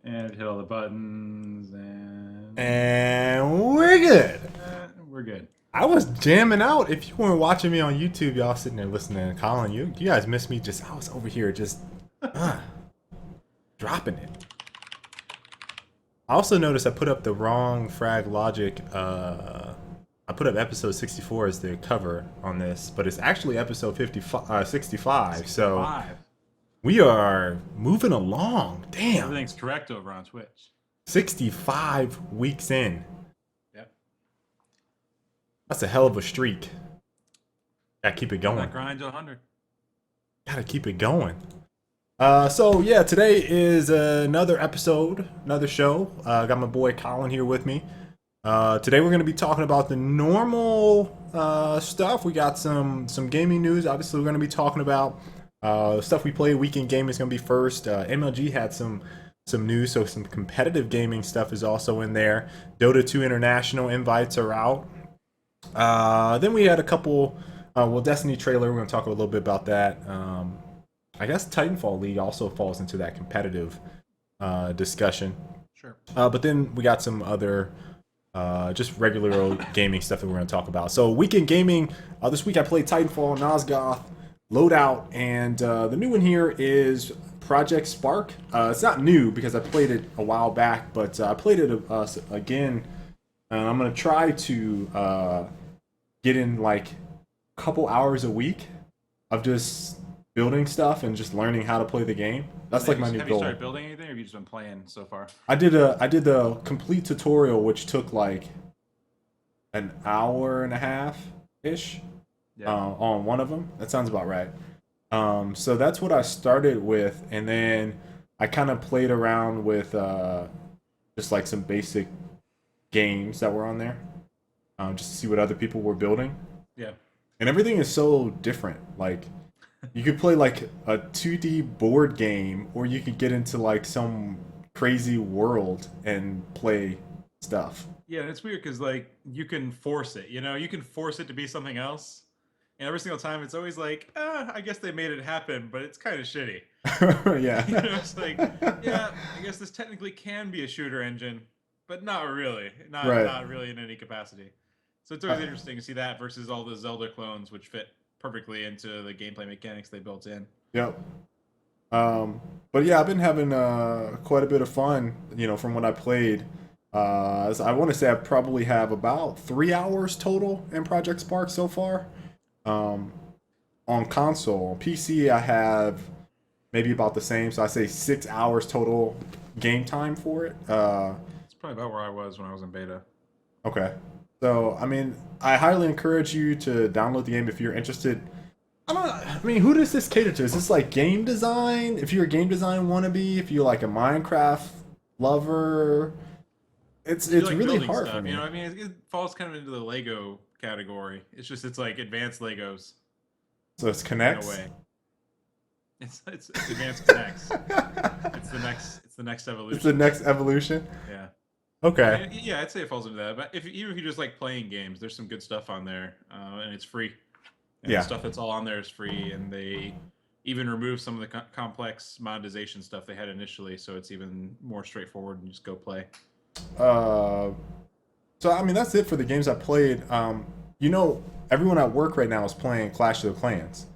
And hit all the buttons, and We're good. we're good. I was jamming out. If you weren't watching me on YouTube, y'all sitting there listening to Colin, you guys missed me. I was over here just uh, dropping it. I also noticed I put up the wrong Frag Logic. I put up episode 64 as the cover on this, but it's actually episode 65. So we are moving along. Damn. Everything's correct over on Twitch. 65 weeks in. Yep. That's a hell of a streak. Gotta keep it going. That grind to 100. Gotta keep it going. So yeah, today is another episode, another show. I got my boy Colin here with me. Today we're gonna be talking about the normal stuff. We got some gaming news. Obviously, we're gonna be talking about stuff we play. Weekend gaming is gonna be first. MLG had some news, so some competitive gaming stuff is also in there. Dota 2 international invites are out. Then we had a couple. Destiny trailer. We're gonna talk a little bit about that. I guess Titanfall League also falls into that competitive discussion. Sure. But then we got some other just regular old gaming stuff that we're going to talk about. So weekend gaming, this week I played Titanfall, Nosgoth, Loadout, and the new one here is Project Spark. It's not new because I played it a while back, but I played it again. And I'm going to try to get in like a couple hours a week of just building stuff and just learning how to play the game. That's like my new goal. Have you started building anything, or have you just been playing so far? I did the complete tutorial, which took like an hour and a half ish on one of them. That sounds about right. So that's what I started with, and then I kind of played around with just like some basic games that were on there, just to see what other people were building. Yeah. And everything is so different. Like, you could play like a 2D board game, or you could get into like some crazy world and play stuff. Yeah, and it's weird because like you can force it. You can force it to be something else, and every single time it's always like, I guess they made it happen, but it's kind of shitty. Yeah. It's like, yeah, I guess this technically can be a shooter engine, but not really, not really in any capacity. So it's always interesting to see that versus all the Zelda clones, which fit perfectly into the gameplay mechanics they built in. Yep. But yeah, I've been having quite a bit of fun, from when I played. So I want to say I probably have about 3 hours total in Project Spark so far. On console, on PC, I have maybe about the same. So I say 6 hours total game time for it. It's probably about where I was when I was in beta. Okay. So, I mean, I highly encourage you to download the game if you're interested. I mean, who does this cater to? Is this like game design? If you're a game design wannabe, if you're like a Minecraft lover, it's like really hard stuff, for me. I mean, it falls kind of into the Lego category. It's like advanced Legos. So it's connects. In a way. It's advanced connects. It's the next evolution. It's the next evolution. Yeah. Okay. I mean, yeah, I'd say it falls into that. But even if you just like playing games, there's some good stuff on there, and it's free. And the stuff that's all on there is free, and they even remove some of the complex monetization stuff they had initially, so it's even more straightforward and just go play. So I mean, that's it for the games I played. Everyone at work right now is playing Clash of the Clans.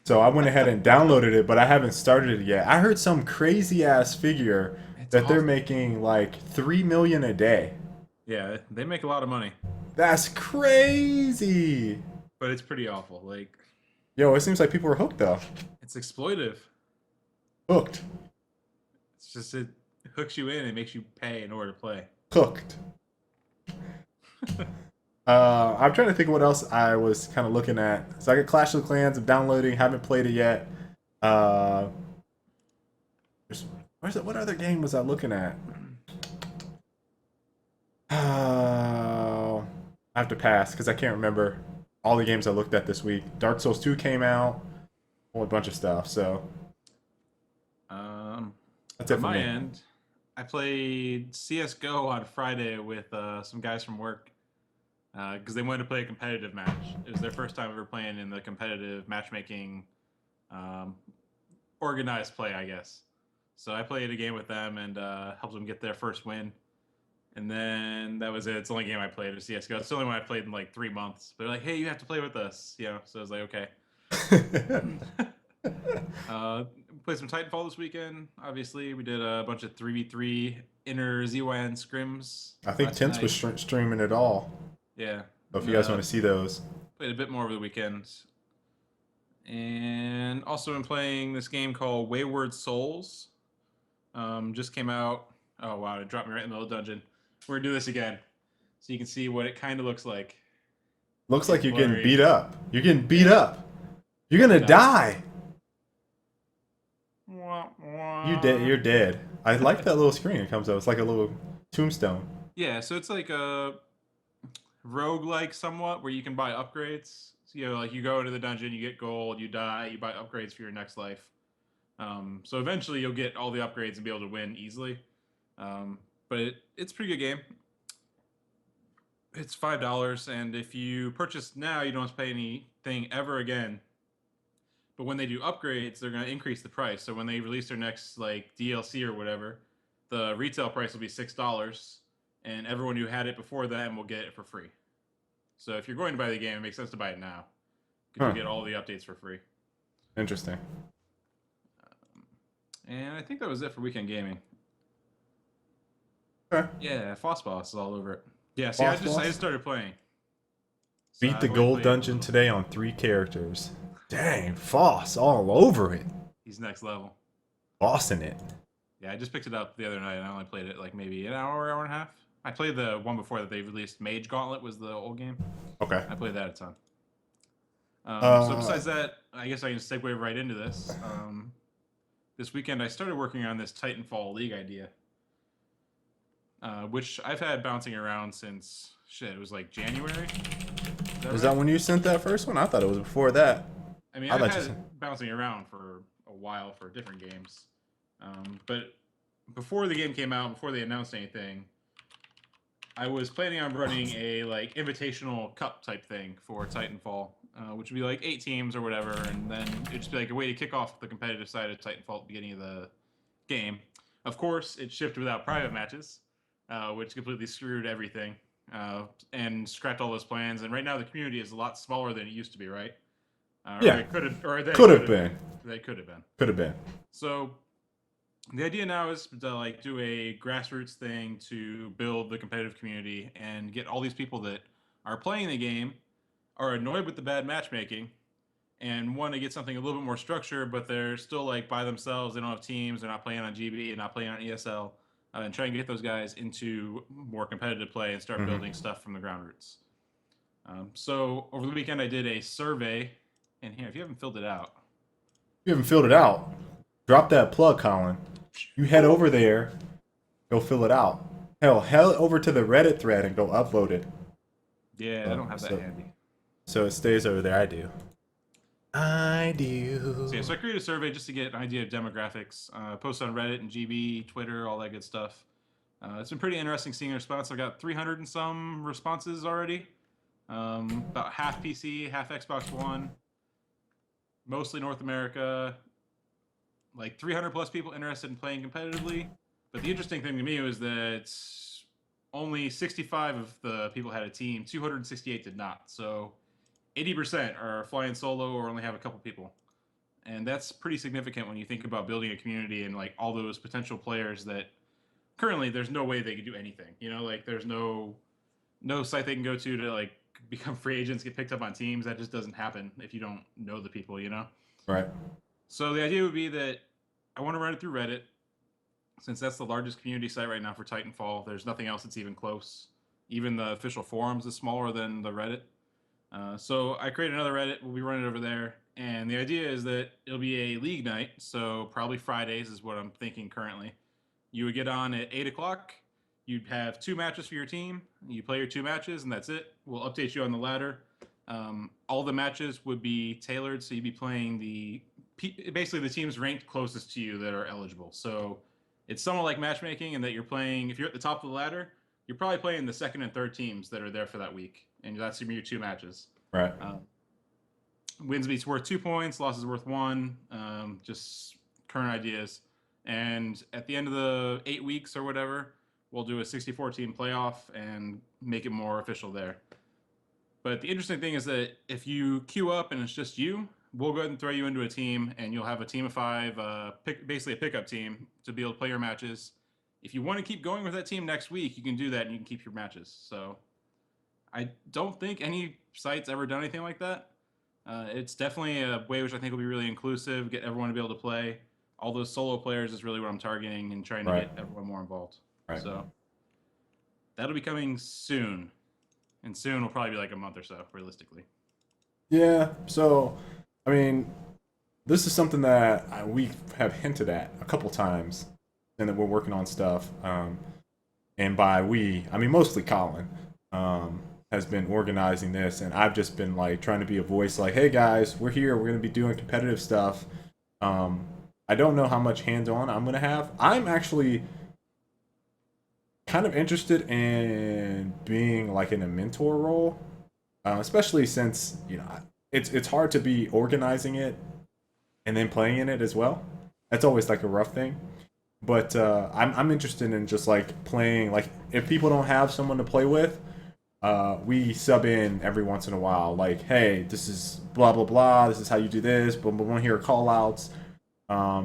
So I went ahead and downloaded it, but I haven't started it yet. I heard some crazy ass figure that they're making like 3 million a day. Yeah, they make a lot of money. That's crazy. But it's pretty awful. Like, yo, it seems like people are hooked though. It's exploitive. Hooked. It's just it hooks you in and makes you pay in order to play. Hooked. I'm trying to think of what else I was kind of looking at. So I got Clash of the Clans. I'm downloading. Haven't played it yet. What other game was I looking at? I have to pass because I can't remember all the games I looked at this week. Dark Souls 2 came out. A whole bunch of stuff. So that's it for my me. end. I played CS:GO on Friday with some guys from work because they wanted to play a competitive match. It was their first time ever playing in the competitive matchmaking organized play, I guess. So I played a game with them and helped them get their first win. And then that was it. It's the only game I played was CSGO. It's the only one I played in like 3 months. But like, hey, you have to play with us, So I was like, okay. Played some Titanfall this weekend. Obviously, we did a bunch of 3v3 inner ZYN scrims. I think Tense was streaming it all. Yeah. So if you guys want to see those. Played a bit more over the weekend. And also been playing this game called Wayward Souls. Just came out. Oh, wow. It dropped me right in the middle of the dungeon. We're going to do this again. So you can see what it kind of looks like. Looks like you're getting beat up. You're getting beat up. You're going to die. You're dead. I like that little screen it comes up. It's like a little tombstone. Yeah, so it's like a roguelike somewhat where you can buy upgrades. So, like you go into the dungeon, you get gold, you die, you buy upgrades for your next life. So eventually you'll get all the upgrades and be able to win easily. But it's a pretty good game. It's $5, and if you purchase now, you don't have to pay anything ever again. But when they do upgrades, they're going to increase the price. So when they release their next like DLC or whatever, the retail price will be $6, and everyone who had it before then will get it for free. So if you're going to buy the game, it makes sense to buy it now because you get all the updates for free. Interesting. And I think that was it for weekend gaming. Okay. Yeah, Foss Boss is all over it. Yeah, see, I just started playing. So Beat the gold dungeon today on 3 characters. Dang, Foss all over it. He's next level. Bossing it. Yeah, I just picked it up the other night and I only played it like maybe an hour and a half. I played the one before that they released. Mage Gauntlet was the old game. Okay. I played that a ton. So besides that, I guess I can segue right into this. This weekend I started working on this Titanfall League idea, which I've had bouncing around since, it was like January. Is that when you sent that first one? I thought it was before that. I mean, I've had it bouncing around for a while for different games. But before the game came out, before they announced anything, I was planning on running a like invitational cup type thing for Titanfall, which would be like 8 teams or whatever, and then it'd just be like a way to kick off the competitive side of Titanfall at the beginning of the game. Of course, it shipped without private matches, which completely screwed everything and scrapped all those plans. And right now, the community is a lot smaller than it used to be, right? Yeah, it could have been. They could have been. Could have been. So the idea now is to like do a grassroots thing to build the competitive community and get all these people that are playing the game, are annoyed with the bad matchmaking, and want to get something a little bit more structured, but they're still like by themselves. They don't have teams. They're not playing on GB and not playing on ESL, and try and get those guys into more competitive play and start building stuff from the ground roots. So over the weekend, I did a survey, and here, if you haven't filled it out, Drop that plug, Colin. You head over there, go fill it out. Hell, head over to the Reddit thread and go upload it. Yeah, I don't have that handy. So it stays over there. I do. So I created a survey just to get an idea of demographics. Post on Reddit and GB, Twitter, all that good stuff. It's been pretty interesting seeing the response. I've got 300 and some responses already. About half PC, half Xbox One. Mostly North America. Like 300 plus people interested in playing competitively. But the interesting thing to me was that only 65 of the people had a team. 268 did not. So 80% are flying solo or only have a couple people. And that's pretty significant when you think about building a community and like all those potential players that currently there's no way they could do anything. Like there's no site they can go to like become free agents, get picked up on teams. That just doesn't happen if you don't know the people, Right. So the idea would be that I want to run it through Reddit, since that's the largest community site right now for Titanfall. There's nothing else that's even close. Even the official forums is smaller than the Reddit. So I created another Reddit. We'll be running it over there. And the idea is that it'll be a league night. So probably Fridays is what I'm thinking currently. You would get on at 8 o'clock. You'd have 2 matches for your team. You play your 2 matches, and that's it. We'll update you on the ladder. All the matches would be tailored, so you'd be playing basically the teams ranked closest to you that are eligible. So it's somewhat like matchmaking in that you're playing, if you're at the top of the ladder, you're probably playing the second and third teams that are there for that week. And that's going to be your 2 matches. Right. Wins beats worth 2 points, losses worth 1. Just current ideas. And at the end of the 8 weeks or whatever, we'll do a 64 team playoff and make it more official there. But the interesting thing is that if you queue up and it's just you, we'll go ahead and throw you into a team, and you'll have a team of 5, basically a pickup team to be able to play your matches. If you want to keep going with that team next week, you can do that, and you can keep your matches. So I don't think any site's ever done anything like that. It's definitely a way which I think will be really inclusive, get everyone to be able to play. All those solo players is really what I'm targeting and trying to get everyone more involved. Right. So that'll be coming soon. And soon will probably be like a month or so, realistically. Yeah, so, I mean, this is something that we have hinted at a couple times, and that we're working on stuff. And by we, I mean mostly Colin, has been organizing this, and I've just been like trying to be a voice like, hey guys, we're here, we're going to be doing competitive stuff. I don't know how much hands-on I'm going to have. I'm actually kind of interested in being like in a mentor role, especially since, you know, it's hard to be organizing it and then playing in it as well. That's always like a rough thing. But I'm interested in just like playing, like if people don't have someone to play with, we sub in every once in a while, like, hey, this is blah blah blah, this is how you do this, but we want to hear call outs.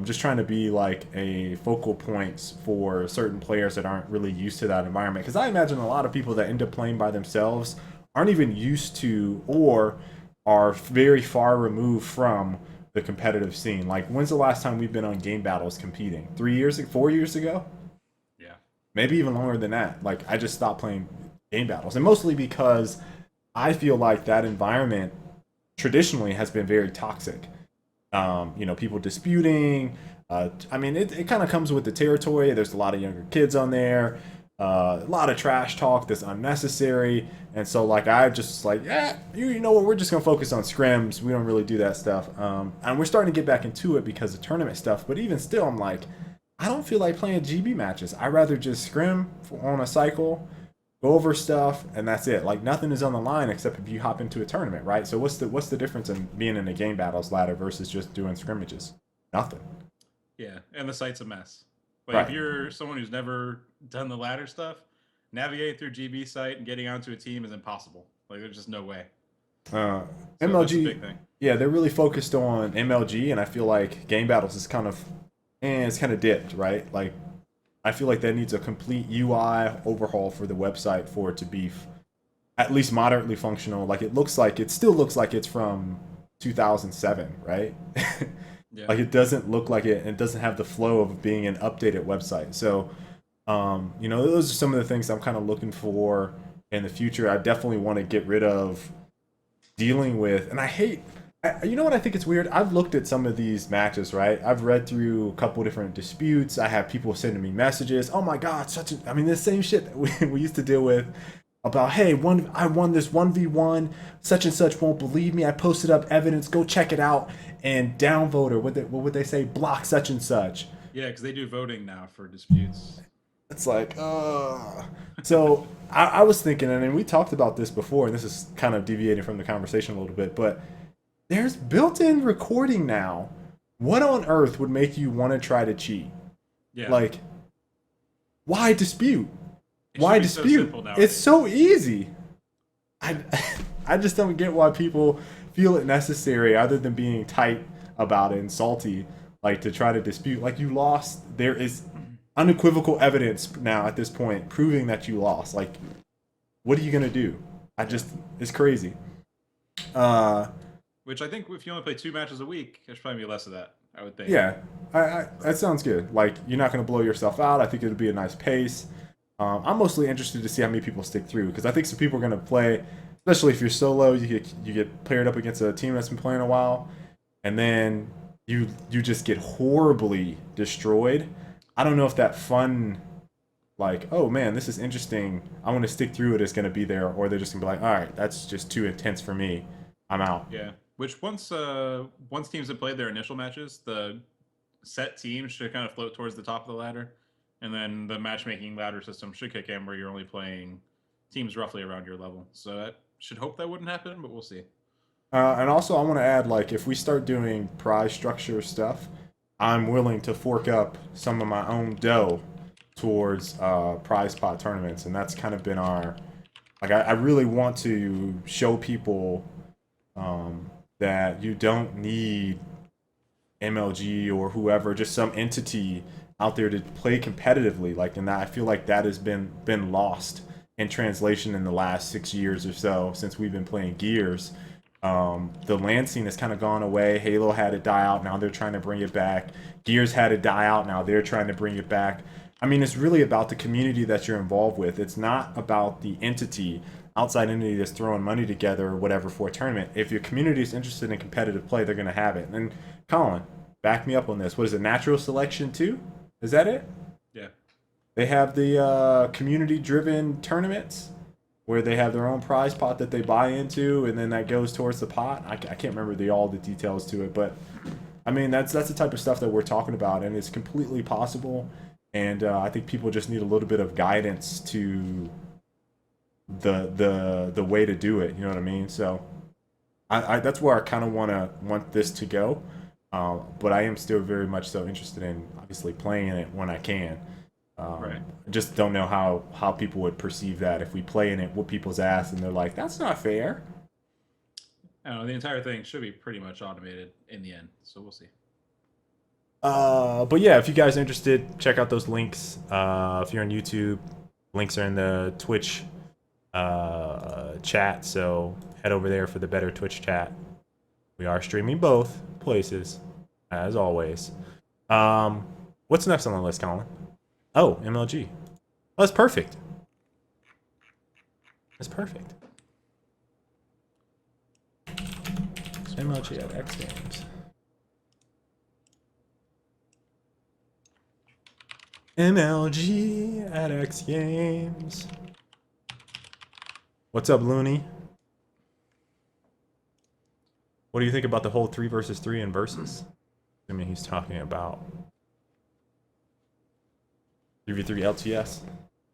Just trying to be like a focal points for certain players that aren't really used to that environment, because I imagine a lot of people that end up playing by themselves aren't even used to or are very far removed from the competitive scene. Like, when's the last time we've been on game battles competing? 3 years, 4 years ago? Yeah, maybe even longer than that. Like, I just stopped playing game battles, and mostly because I feel like that environment traditionally has been very toxic. You know, people disputing. I mean, it kind of comes with the territory. There's a lot of younger kids on there, a lot of trash talk that's unnecessary. And so, like, I just like, yeah, you know what? We're just gonna focus on scrims. We don't really do that stuff. And we're starting to get back into it because of tournament stuff. But even still, I'm like, I don't feel like playing GB matches. I'd rather just scrim on a cycle, go over stuff, and that's it. Like, nothing is on the line except if you hop into a tournament, right? So what's the difference in being in a game battles ladder versus just doing scrimmages? Nothing. Yeah, and the site's a mess. Like, Right. if you're someone who's never done the ladder stuff, navigating through GB site and getting onto a team is impossible. Like, there's just no way. So MLG, that's a big thing. Yeah, they're really focused on MLG, and I feel like game battles is kind of, it's kind of dipped, right? Like, I feel like that needs a complete UI overhaul for the website for it to be at least moderately functional. Like, it still looks like it's from 2007, right? Yeah. Like, it doesn't look like it, and it doesn't have the flow of being an updated website. So, you know, those are some of the things I'm kind of looking for in the future. I definitely want to get rid of dealing with, and you know what, I think it's weird? I've looked at some of these matches, right? I've read through a couple different disputes. I have people sending me messages. Oh my God, I mean, the same shit that we used to deal with about, hey, I won this 1v1, such and such won't believe me. I posted up evidence, go check it out, and downvote, or what would they say? Block such and such. Yeah, because they do voting now for disputes. It's like, So I was thinking, and we talked about this before, and this is kind of deviating from the conversation a little bit, but there's built-in recording now. What on earth would make you want to try to cheat? Yeah. Like, why dispute? Why dispute? So it's so easy. I just don't get why people feel it necessary, other than being tight about it and salty, like, to try to dispute. Like, you lost. There is unequivocal evidence now at this point proving that you lost. Like, what are you gonna do? It's crazy. Which I think if you only play 2 matches a week, there's probably be less of that, I would think. Yeah, that sounds good. Like, you're not going to blow yourself out. I think it'll be a nice pace. I'm mostly interested to see how many people stick through, because I think some people are going to play, especially if you're solo, you get paired up against a team that's been playing a while, and then you just get horribly destroyed. I don't know if that fun, like, oh man, this is interesting, I want to stick through it, is going to be there, or they're just going to be like, all right, that's just too intense for me, I'm out. Yeah. Which once teams have played their initial matches, the set team should kind of float towards the top of the ladder, and then the matchmaking ladder system should kick in where you're only playing teams roughly around your level. So I should hope that wouldn't happen, but we'll see. And also, I want to add, like, if we start doing prize structure stuff, I'm willing to fork up some of my own dough towards prize pot tournaments, and that's kind of been our like. I really want to show people that you don't need MLG or whoever, just some entity out there to play competitively. Like, and I feel like that has been lost in translation in the last 6 years or so since we've been playing Gears. The LAN scene has kind of gone away. Halo had it die out. Now they're trying to bring it back. Gears had it die out. Now they're trying to bring it back. I mean, it's really about the community that you're involved with. It's not about the entity, outside entity that's throwing money together or whatever for a tournament. If your community is interested in competitive play, they're going to have it. And Colin, back me up on this. What is it, natural selection too? Is that it? Yeah. They have the community-driven tournaments where they have their own prize pot that they buy into, and then that goes towards the pot. I can't remember all the details to it, but I mean that's the type of stuff that we're talking about, and it's completely possible. And I think people just need a little bit of guidance to the way to do it. You know what I mean? So I that's where I kind of want this to go. But I am still very much so interested in obviously playing it when I can. Right. I just don't know how people would perceive that if we play in it, whoop people's ass, and they're like, "That's not fair." I don't know. The entire thing should be pretty much automated in the end, so we'll see. But yeah, if you guys are interested, check out those links. If you're on YouTube, links are in the Twitch chat, so head over there for the better Twitch chat. We are streaming both places, as always. What's next on the list, Colin? Oh, MLG. Oh, that's perfect. That's perfect. MLG at X Games. MLG at X Games. What's up, Looney? What do you think about the whole 3 versus 3 in versus? I mean, he's talking about 3v3 LTS.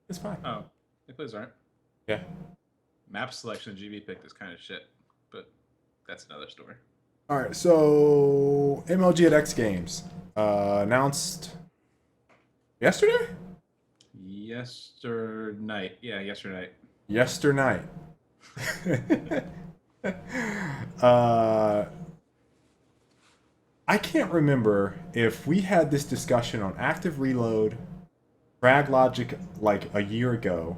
It's fine. Oh, the plays aren't. Yeah. Map selection GB picked is kind of shit, but that's another story. All right, so MLG at X Games announced yesterday? Yesternight. Yeah, yesternight. Yesternight. I can't remember if we had this discussion on Active Reload, Frag Logic like a year ago,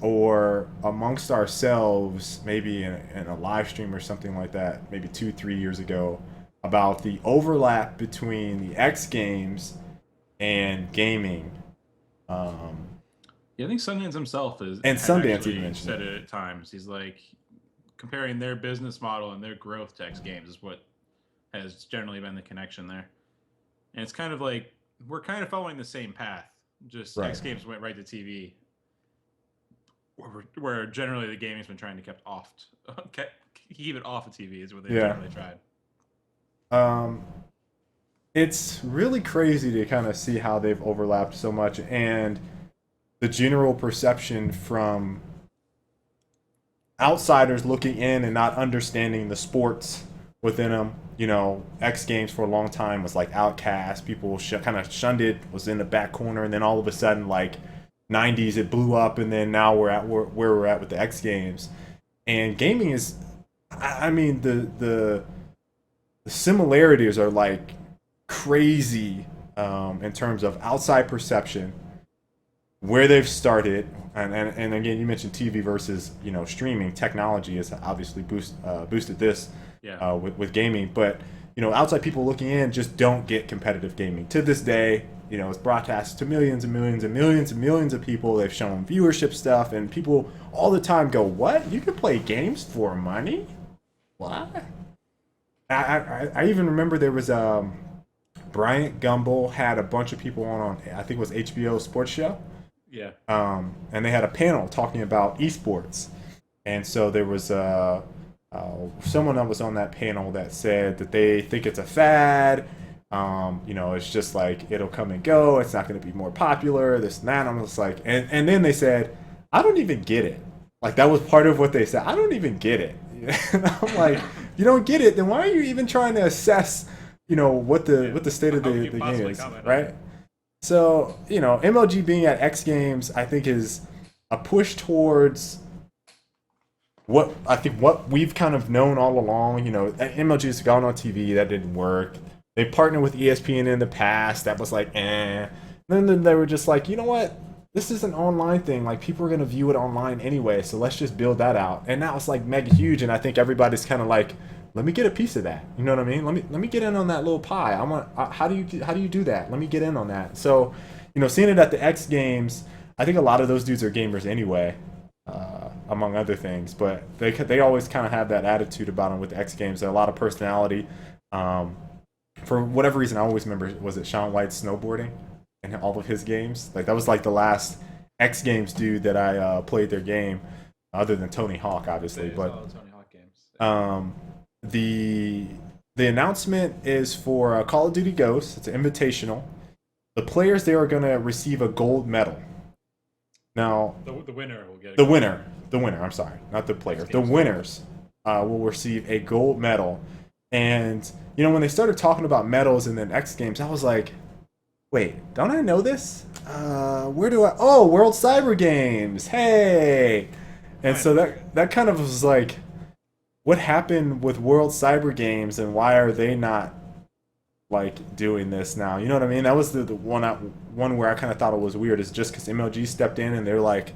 or amongst ourselves, maybe in a live stream or something like that, maybe 2-3 years ago, about the overlap between the X Games and gaming. Yeah, I think Sundance himself is. And Sundance even mentioned said it at times. He's like comparing their business model and their growth to X Games is what has generally been the connection there. And it's kind of like we're kind of following the same path. Just Right. X Games went right to TV, where generally the gaming's been trying to keep it off of TV is what they've generally tried. It's really crazy to kind of see how they've overlapped so much, and the general perception from outsiders looking in and not understanding the sports within them. You know, X Games for a long time was like outcast. People kind of shunned it, was in the back corner, and then all of a sudden, like 90s, it blew up, and then now we're at where we're at with the X Games. And gaming is, I mean, the similarities are like crazy in terms of outside perception, where they've started, and again, you mentioned TV versus streaming. Technology has obviously boosted this with gaming, but outside people looking in just don't get competitive gaming to this day. It's broadcast to millions and millions and millions and millions of people. They've shown viewership stuff, and people all the time go, "What? You can play games for money? What?" I even remember there was Bryant Gumbel had a bunch of people on I think it was HBO sports show. Yeah. And they had a panel talking about esports, and so there was someone that was on that panel that said that they think it's a fad. It's just like it'll come and go. It's not going to be more popular. This and that. I'm just like, and then they said, I don't even get it. Like that was part of what they said. I don't even get it. And I'm like, you don't get it, then why are you even trying to assess what the state of the game is, right? So MLG being at X Games, I think is a push towards what we've kind of known all along. MLG's gone on TV, that didn't work. They partnered with ESPN in the past, that was like eh. And then they were just like, you know what? This is an online thing. Like, people are gonna view it online anyway, so let's just build that out. And now it's like mega huge, and I think everybody's kind of like, let me get a piece of that. You know what I mean? Let me get in on that little pie. I want. How do you do that? Let me get in on that. So, seeing it at the X Games, I think a lot of those dudes are gamers anyway, among other things. But they always kind of have that attitude about them with the X Games. A lot of personality. For whatever reason, I always remember, was it Shaun White snowboarding in all of his games? Like, that was like the last X Games dude that I played their game, other than Tony Hawk, obviously. But Tony Hawk games. The announcement is for Call of Duty Ghosts. It's an invitational. The players there are going to receive a gold medal. Now, the winner will get the winner. I'm sorry, not the player. The winners will receive a gold medal. And when they started talking about medals in the X Games, I was like, wait, don't I know this? Where do I? Oh, World Cyber Games. Hey. And so that kind of was like, what happened with World Cyber Games, and why are they not like doing this now? You know what I mean? That was the one where I kind of thought it was weird. Is just because MLG stepped in and they're like,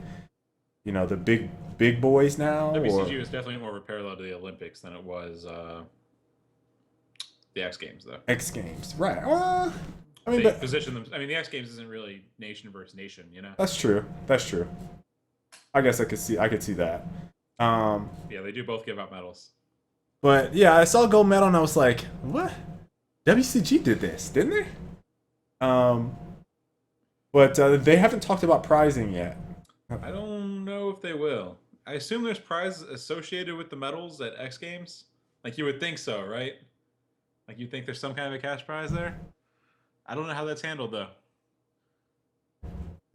the big boys now? WCG was definitely more of a parallel to the Olympics than it was the X Games, though. X Games, right? Position them. The X Games isn't really nation versus nation, That's true. I guess I could see that. Yeah, they do both give out medals. But yeah, I saw a gold medal and I was like, what? WCG did this, didn't they? But they haven't talked about prizing yet. I don't know if they will. I assume there's prizes associated with the medals at X Games. Like, you would think so, right? Like, you think there's some kind of a cash prize there? I don't know how that's handled, though.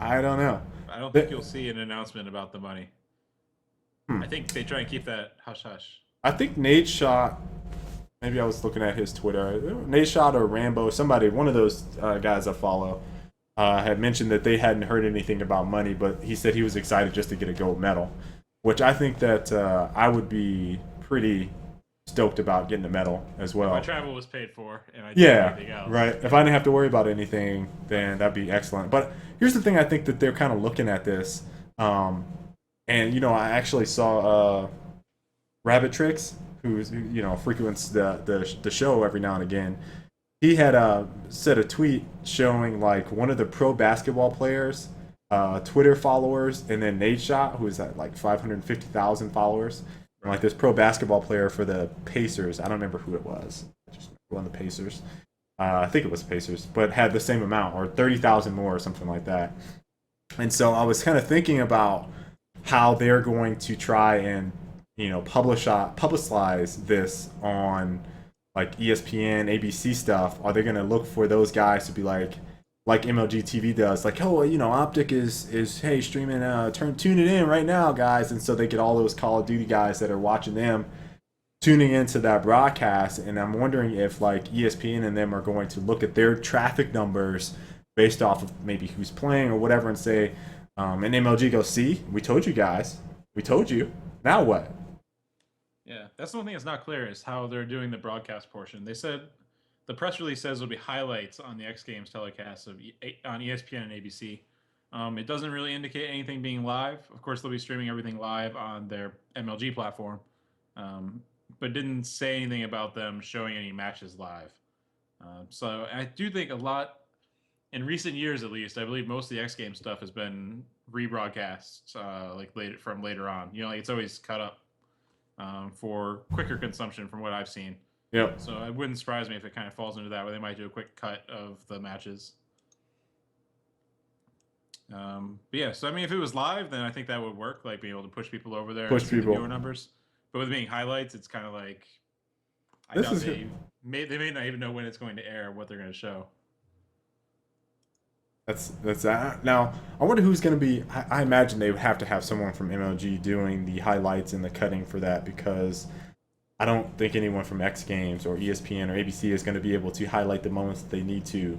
I don't know. I don't think you'll see an announcement about the money. I think they try and keep that hush-hush. I think Nate Shot, maybe I was looking at his Twitter, Nate Shot or Rambo, somebody, one of those guys I follow, had mentioned that they hadn't heard anything about money, but he said he was excited just to get a gold medal, which I think that I would be pretty stoked about getting a medal as well. If my travel was paid for and I did anything else. Right. If I didn't have to worry about anything, then that'd be excellent. But here's the thing, I think that they're kind of looking at this, and I actually saw Rabbit Tricks, who frequents the show every now and again. He had said a tweet showing like one of the pro basketball players, Twitter followers, and then Nate Shot, who is at like 550,000 followers. And like this pro basketball player for the Pacers. I don't remember who it was. Just one of the Pacers. I think it was Pacers, but had the same amount, or 30,000 more, or something like that. And so I was kind of thinking about how they're going to try and publicize this on like ESPN, ABC stuff. Are they going to look for those guys to be like MLG TV does, like, oh, Optic is hey, streaming, tune it in right now, guys, and so they get all those Call of Duty guys that are watching them tuning into that broadcast. And I'm wondering if like ESPN and them are going to look at their traffic numbers based off of maybe who's playing or whatever, and say, and MLG goes, see, we told you guys, we told you, now what? Yeah, that's the one thing that's not clear is how they're doing the broadcast portion. They said the press release says there'll be highlights on the X Games telecast on ESPN and ABC. It doesn't really indicate anything being live. Of course, they'll be streaming everything live on their MLG platform, but didn't say anything about them showing any matches live. So I do think a lot, in recent years at least, I believe most of the X Games stuff has been rebroadcasts from later on. It's always cut up for quicker consumption from what I've seen. Yep. So it wouldn't surprise me if it kind of falls into that, where they might do a quick cut of the matches. But yeah, so if it was live, then I think that would work, like being able to push people over there, push people, the viewer numbers. But with being highlights, it's kind of like I doubt they may not even know when it's going to air, what they're going to show. That's that. Now I wonder who's going to be. I imagine they would have to have someone from MLG doing the highlights and the cutting for that, because I don't think anyone from X Games or ESPN or ABC is going to be able to highlight the moments that they need to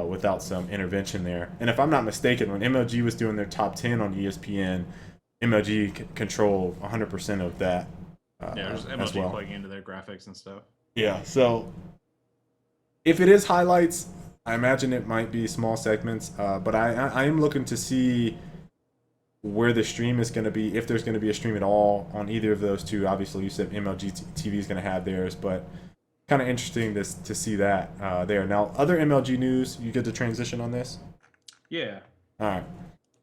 without some intervention there. And if I'm not mistaken, when MLG was doing their top 10 on ESPN, MLG controlled 100% of that Yeah, there's as MLG well. plugging into their graphics and stuff. Yeah, so if it is highlights, I imagine it might be small segments, but I am looking to see where the stream is going to be, if there's going to be a stream at all on either of those two. Obviously, you said MLG TV is going to have theirs, but kind of interesting to see that there. Now, other MLG news, you get the transition on this? Yeah. All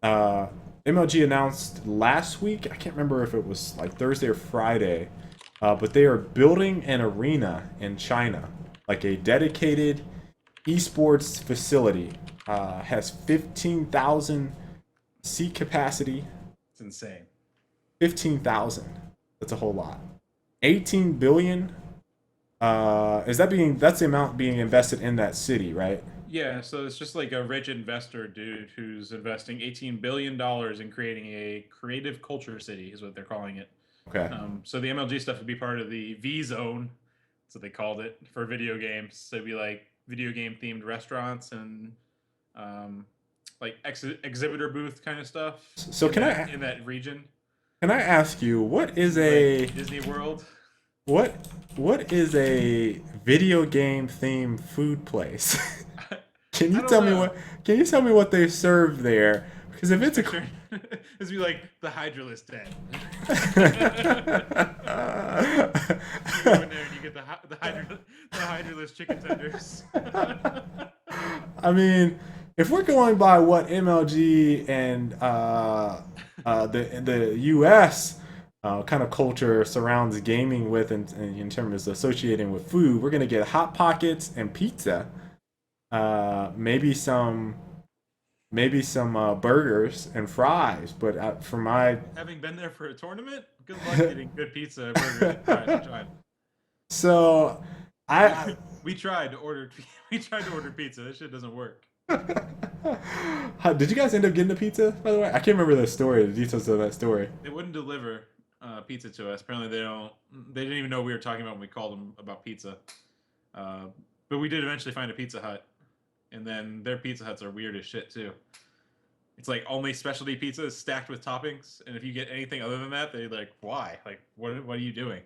right. MLG announced last week, I can't remember if it was like Thursday or Friday, but they are building an arena in China, like a dedicated esports facility. Has 15,000 seat capacity. It's insane. 15,000. That's a whole lot. 18 billion. That's the amount being invested in that city, right? Yeah, so it's just like a rich investor dude who's investing $18 billion in creating a creative culture city, is what they're calling it. Okay. So the MLG stuff would be part of the V Zone, that's what they called it, for video games. So it'd be like video game themed restaurants and like exhibitor booth kind of stuff. So in that region? Can I ask you, what is like Disney World? What is a video game themed food place? Can you tell me what they serve there? Because if it's a it's be like the Hydralist Den. You go in there and you get the Hydralist chicken tenders. I mean, if we're going by what MLG and the U.S. Kind of culture surrounds gaming with, in terms of associating with food, we're gonna get hot pockets and pizza. Maybe some burgers and fries. But for my having been there for a tournament, good luck getting good pizza and burgers and fries in China. So we tried to order pizza. This shit doesn't work. Did you guys end up getting the pizza, by the way? I can't remember the details of that story. They wouldn't deliver pizza to us. Apparently they didn't even know what we were talking about when we called them about pizza. But we did eventually find a Pizza Hut. And then their Pizza Huts are weird as shit too. It's like only specialty pizzas stacked with toppings, and if you get anything other than that, they're like, why? Like, what are you doing?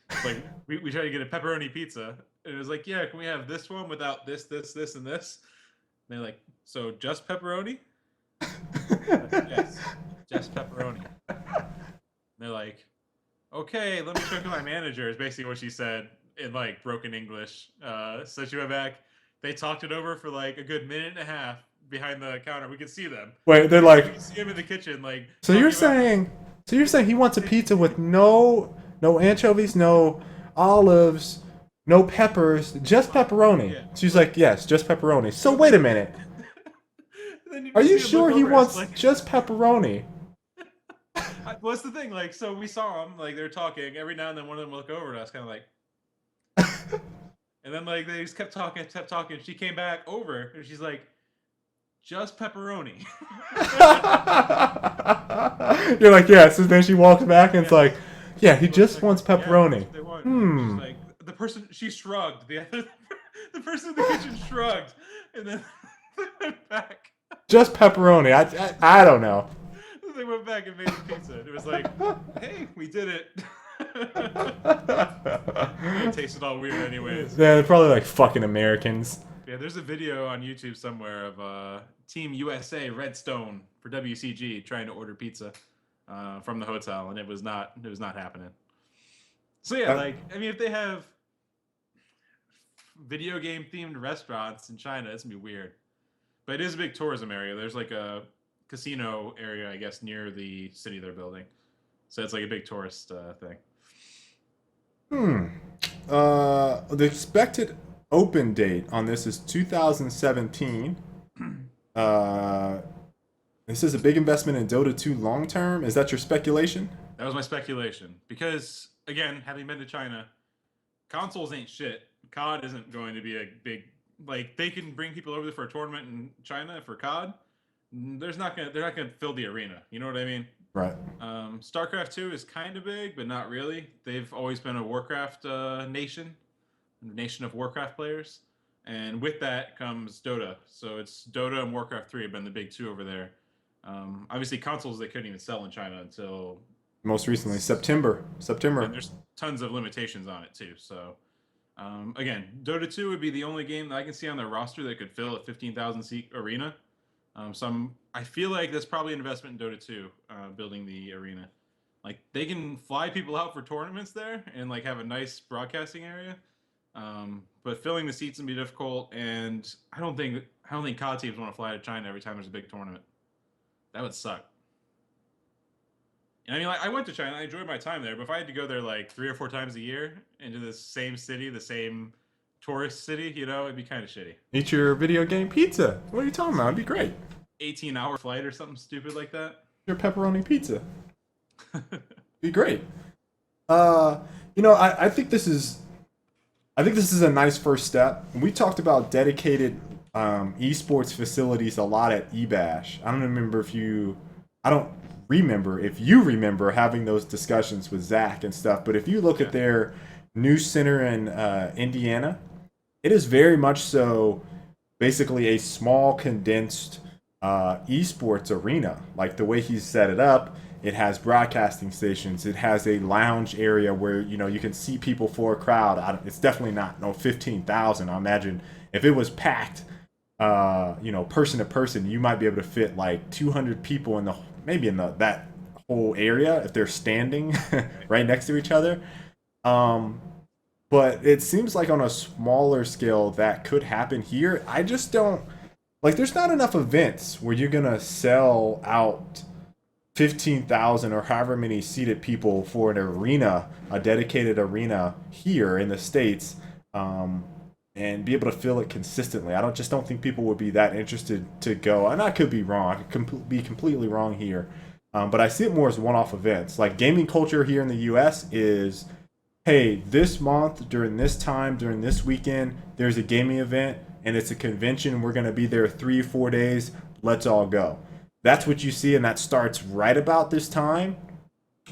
It's like we tried to get a pepperoni pizza, and it was like, yeah, can we have this one without this, and this? And they're like, so just pepperoni? Yes, just pepperoni. And they're like, okay, let me check with my manager, is basically what she said in like broken English. So she went back. They talked it over for like a good minute and a half behind the counter. We could see them. Wait, they're like, we could see them in the kitchen, like. So you're saying he wants a pizza with no anchovies, no olives, no peppers, just pepperoni. Yeah. She's like, yes, just pepperoni. So wait a minute. Are you sure he wants just pepperoni? What's the thing? Like, so we saw them, like they're talking. Every now and then, one of them would look over at us, kind of like. And then like they just kept talking. She came back over and she's like, just pepperoni. You're like, yes. And then she walks back and it's like, yeah, he just wants pepperoni. Yeah, she's like, the person, she shrugged. The person in the kitchen shrugged, and then they went back. Just pepperoni. I don't know. They went back and made the pizza. And it was like, hey, we did it. It tasted all weird anyways. Yeah, they're probably like fucking Americans. Yeah, there's a video on YouTube somewhere of Team USA Redstone for WCG trying to order pizza from the hotel, and it was not happening. So yeah, like, I mean, if they have video game themed restaurants in China, it's gonna be weird. But it is a big tourism area. There's like a casino area, I guess, near the city they're building. So it's like a big tourist thing. The expected open date on this is 2017. This is a big investment in Dota 2 long term. Is that your speculation? That was my speculation. Because, again, having been to China, consoles ain't shit. COD isn't going to be a big... Like, they can bring people over there for a tournament in China for COD. They're not gonna fill the arena. You know what I mean? Right. StarCraft 2 is kind of big, but not really. They've always been a Warcraft nation, a nation of Warcraft players. And with that comes Dota. So it's Dota and Warcraft 3 have been the big two over there. Obviously, consoles they couldn't even sell in China until most recently September. And there's tons of limitations on it too. So again, Dota 2 would be the only game that I can see on their roster that could fill a 15,000 seat arena. I feel like that's probably an investment in Dota 2, building the arena. Like they can fly people out for tournaments there and like have a nice broadcasting area. But filling the seats would be difficult, and I don't think COD teams want to fly to China every time there's a big tournament. That would suck. And I mean, like, I went to China, I enjoyed my time there, but if I had to go there like 3 or 4 times a year into the same city, the same tourist city, you know, it'd be kind of shitty. Eat your video game pizza. What are you talking about? It'd be great. 18-hour flight or something stupid like that. Your pepperoni pizza. Be great. You know, I think this is a nice first step. We talked about dedicated esports facilities a lot at eBash. I don't remember if you remember having those discussions with Zach and stuff, but if you look at their new center in Indiana, it is very much so basically a small condensed esports arena. Like the way he's set it up, it has broadcasting stations, it has a lounge area where you can see people for a crowd. It's definitely not 15,000. I imagine if it was packed person to person, you might be able to fit like 200 people in that whole area if they're standing right next to each other. But it seems like on a smaller scale that could happen here. I just don't like, there's not enough events where you're gonna sell out 15,000 or however many seated people for an arena, a dedicated arena here in the States, and be able to fill it consistently. I just don't think people would be that interested to go. And I could be wrong. I could be completely wrong here. But I see it more as one-off events. Like gaming culture here in the U.S. is, hey, this month, during this time, during this weekend, there's a gaming event, and it's a convention. We're going to be there 3 or 4 days. Let's all go. That's what you see, and that starts right about this time,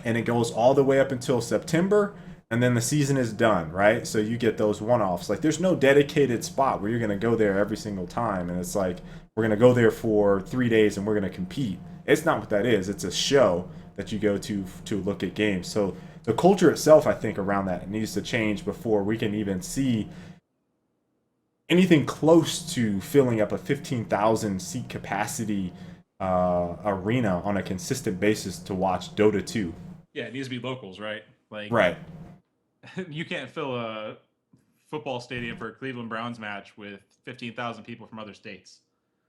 and it goes all the way up until September, and then the season is done, right? So you get those one-offs. Like there's no dedicated spot where you're going to go there every single time, and it's like we're going to go there for 3 days and we're going to compete. It's not what that is. It's a show that you go to look at games. So the culture itself, I think, around that needs to change before we can even see anything close to filling up a 15,000 seat capacity arena on a consistent basis to watch Dota 2. Yeah, it needs to be locals, right? Like, right. You can't fill a football stadium for a Cleveland Browns match with 15,000 people from other states.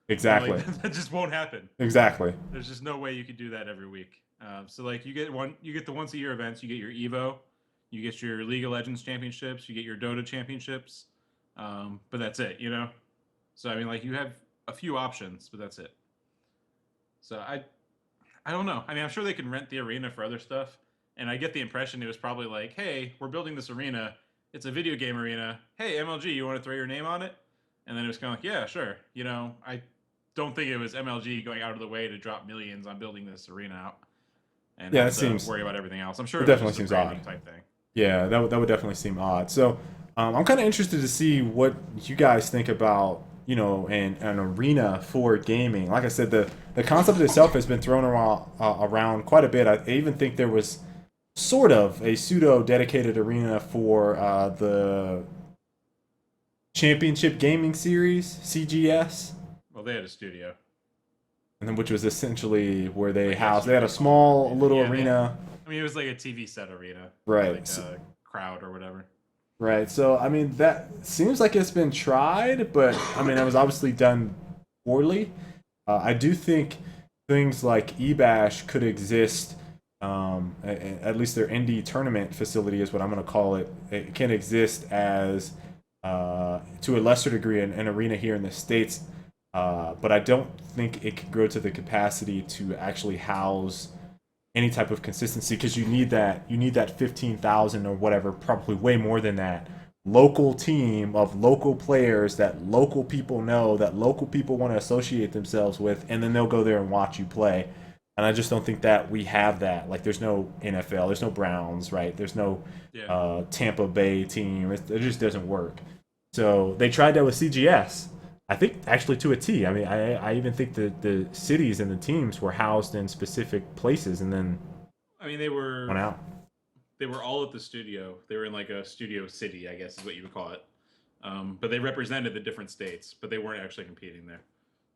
Exactly. Like, that just won't happen. Exactly. There's just no way you could do that every week. So like you get the once a year events. You get your Evo, you get your League of Legends championships, you get your Dota championships, but that's it. So I mean, like you have a few options, but that's it. So I don't know. I mean, I'm sure they can rent the arena for other stuff. And I get the impression it was probably like, hey, we're building this arena. It's a video game arena. Hey, MLG, you want to throw your name on it? And then it was kind of like, yeah, sure. I don't think it was MLG going out of the way to drop millions on building this arena out. And yeah, it seems worry about everything else. I'm sure it definitely seems odd. Type thing. Yeah, that would definitely seem odd. So I'm kind of interested to see what you guys think about an arena for gaming. Like I said, the concept itself has been thrown around quite a bit. I even think there was sort of a pseudo dedicated arena for the Championship Gaming Series, CGS. Well, they had a studio. And then which was essentially where they housed. They had a small little arena. It was like a TV set arena. Right. Like a crowd or whatever. Right. So, I mean, that seems like it's been tried, but, I mean, it was obviously done poorly. I do think things like eBash could exist. At least their indie tournament facility is what I'm going to call it. It can exist as, to a lesser degree, an arena here in the States. But I don't think it can grow to the capacity to actually house any type of consistency, because you need that 15,000 or whatever, probably way more than that, local team of local players that local people know, that local people want to associate themselves with, and then they'll go there and watch you play. and I just don't think that we have that. Like, there's no NFL, there's no Browns, right? There's no Tampa Bay team. It just doesn't work. So they tried that with CGS. I think actually to a T. I mean, I even think the cities and the teams were housed in specific places, and then I mean, they went out. They were all at the studio. They were in like a studio city, I guess is what you would call it. But they represented the different states, but they weren't actually competing there.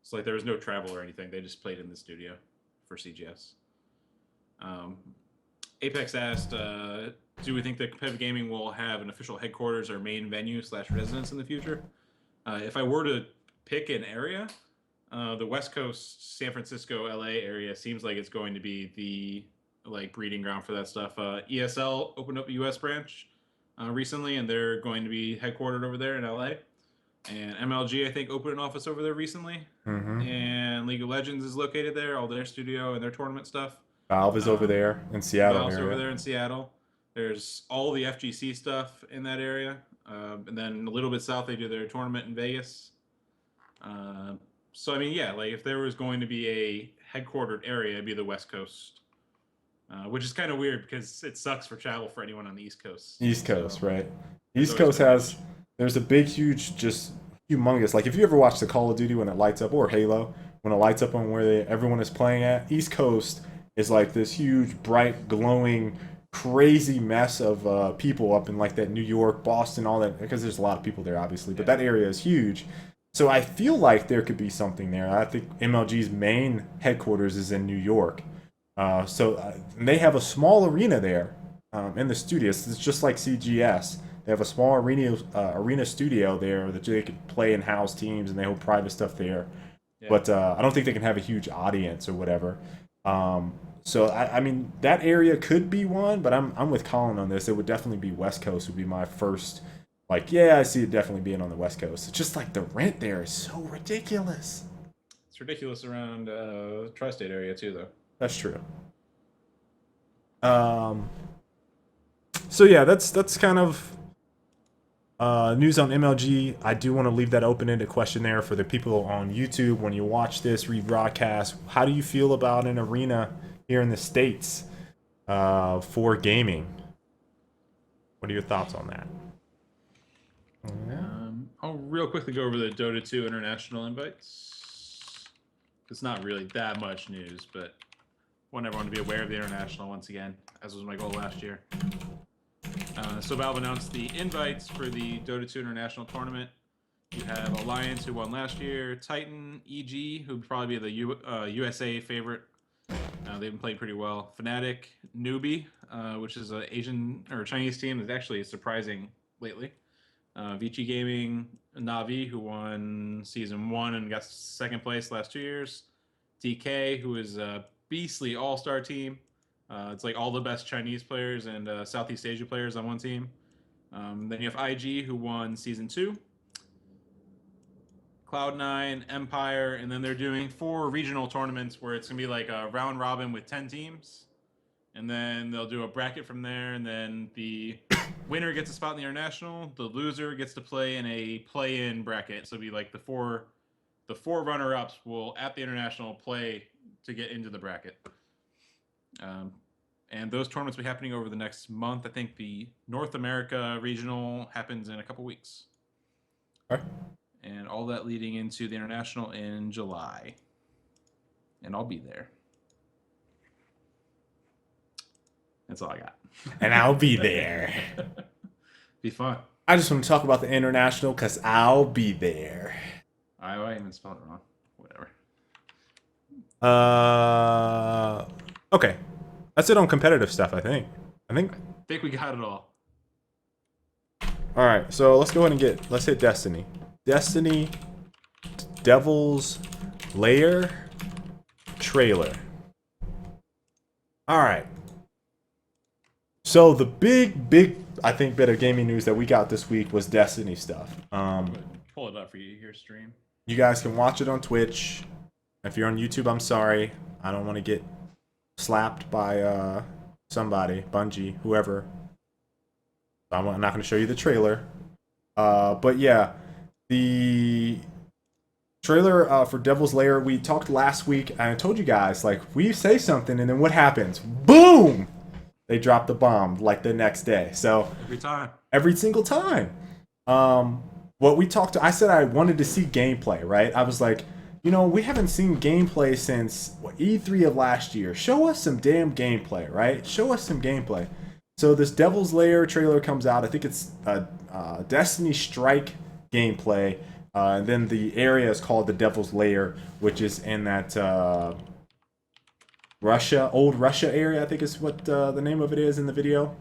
So like there was no travel or anything. They just played in the studio for CGS. Apex asked, do we think that competitive gaming will have an official headquarters or main venue / residence in the future? If I were to pick an area, the West Coast, San Francisco, LA area seems like it's going to be the like breeding ground for that stuff. ESL opened up a US branch recently, and they're going to be headquartered over there in LA. And MLG, I think, opened an office over there recently. And League of Legends is located there, all their studio and their tournament stuff. Valve is over there in Seattle. Valve's over there in Seattle. There's all the FGC stuff in that area. And then a little bit south, they do their tournament in Vegas. So, I mean, yeah, like if there was going to be a headquartered area, it'd be the West Coast. Which is kind of weird because it sucks for travel for anyone on the East Coast. East Coast, right? East Coast has, there's a big, huge, just humongous. Like if you ever watch the Call of Duty when it lights up, or Halo, when it lights up on where everyone is playing at, East Coast is like this huge, bright, glowing, crazy mess of people up in like that New York, Boston, all that, because there's a lot of people there, obviously, but that area is huge. So I feel like there could be something there. I think MLG's main headquarters is in New York. So they have a small arena there in the studios. It's just like CGS. They have a small arena studio there that they could play and house teams, and they hold private stuff there. Yeah. But I don't think they can have a huge audience or whatever. So I mean that area could be one, but I'm with Colin on this. It would definitely be West Coast would be my first. Like, yeah, I see it definitely being on the West Coast. It's just like the rent there is so ridiculous. It's ridiculous around tri-state area too, though. That's true. So yeah, that's kind of news on MLG. I do want to leave that open-ended question there for the people on YouTube. When you watch this rebroadcast, how do you feel about an arena here in the States for gaming? What are your thoughts on that? I'll real quickly go over the Dota 2 international invites. It's not really that much news, but want everyone to be aware of the international once again, as was my goal last year. So Valve announced the invites for the Dota 2 international tournament. You have Alliance, who won last year, Titan, EG, who would probably be the USA favorite. They've been playing pretty well. Fnatic, Newbie, which is an Asian or Chinese team that's actually surprising lately. Vici Gaming, Navi, who won Season 1 and got second place last 2 years. DK, who is a beastly all-star team. It's like all the best Chinese players and Southeast Asia players on one team. Then you have IG, who won Season 2. Cloud9, Empire, and then they're doing 4 regional tournaments where it's going to be like a round robin with 10 teams. And then they'll do a bracket from there, and then the winner gets a spot in the international. The loser gets to play in a play-in bracket. So it'll be like the four runner-ups will, at the international, play to get into the bracket. And those tournaments will be happening over the next month. I think the North America regional happens in a couple weeks. All right. And all that leading into the international in July. And I'll be there. That's all I got. And I'll be there. Be fun. I just want to talk about the international because I'll be there. I even spelled it wrong. Whatever. Okay. That's it on competitive stuff, I think. I think we got it all. All right, so let's go ahead and let's hit Destiny. Destiny, Devil's Lair, trailer. All right. So the big, I think, bit of gaming news that we got this week was Destiny stuff. Pull it up for you here, stream. You guys can watch it on Twitch. If you're on YouTube, I'm sorry. I don't want to get slapped by somebody, Bungie, whoever. I'm not going to show you the trailer. But yeah, the Trailer for Devil's Lair. We talked last week, and I told you guys, like, we say something, and then what happens? Boom! They drop the bomb, like, the next day. So Every time. Every single time. What we talked to, I said I wanted to see gameplay, right? I was like, we haven't seen gameplay since E3 of last year. Show us some damn gameplay, right? Show us some gameplay. So this Devil's Lair trailer comes out. I think it's Destiny Strike gameplay. And then the area is called the Devil's Lair, which is in that old Russia area, I think is what the name of it is in the video.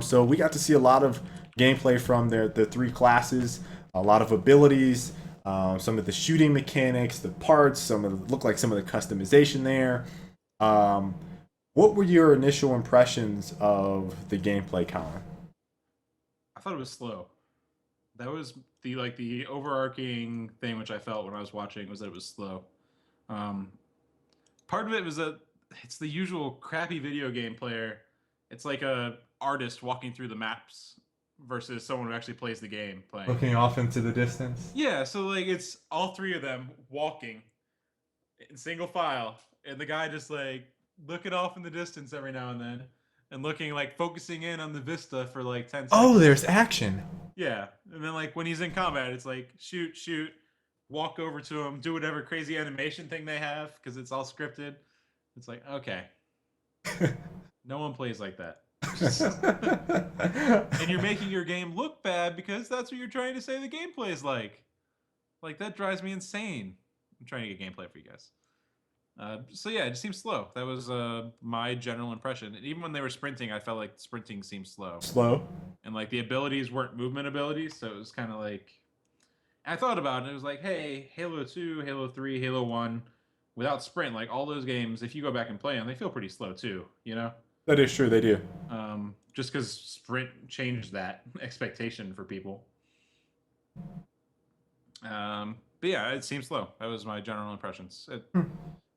So we got to see a lot of gameplay from the three classes, a lot of abilities, some of the shooting mechanics, the parts, look like some of the customization there. What were your initial impressions of the gameplay, Colin? I thought it was slow. That was the overarching thing which I felt when I was watching, was that it was slow. Part of it was that it's the usual crappy video game player. It's like a artist walking through the maps versus someone who actually plays the game playing. Looking off into the distance. Yeah, so like it's all three of them walking in single file, and the guy just like looking off in the distance every now and then, and looking like focusing in on the vista for like 10 seconds. Oh, there's action. Yeah, and then like when he's in combat, it's like shoot, walk over to him, do whatever crazy animation thing they have because it's all scripted. It's like, okay. No one plays like that. And you're making your game look bad because that's what you're trying to say the gameplay is like. Like, that drives me insane. I'm trying to get gameplay for you guys. So yeah, it just seems slow. That was my general impression. And even when they were sprinting, I felt like sprinting seemed slow. And like the abilities weren't movement abilities, so it was kind of like... I thought about it, it was like, hey, Halo 2, Halo 3, Halo 1, without sprint, like all those games, if you go back and play them, they feel pretty slow too, That is true, they do. Just because sprint changed that expectation for people. But yeah, it seems slow. That was my general impressions.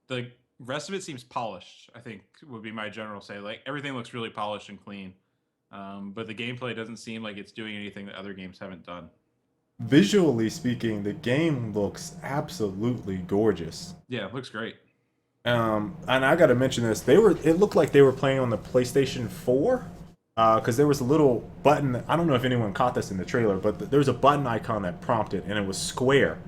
The rest of it seems polished, I think would be my general say. Like everything looks really polished and clean. But the gameplay doesn't seem like it's doing anything that other games haven't done. Visually speaking, the game looks absolutely gorgeous. Yeah, it looks great. And I got to mention this. It looked like they were playing on the PlayStation 4 because there was a little button. I don't know if anyone caught this in the trailer, but there was a button icon that prompted, and it was square.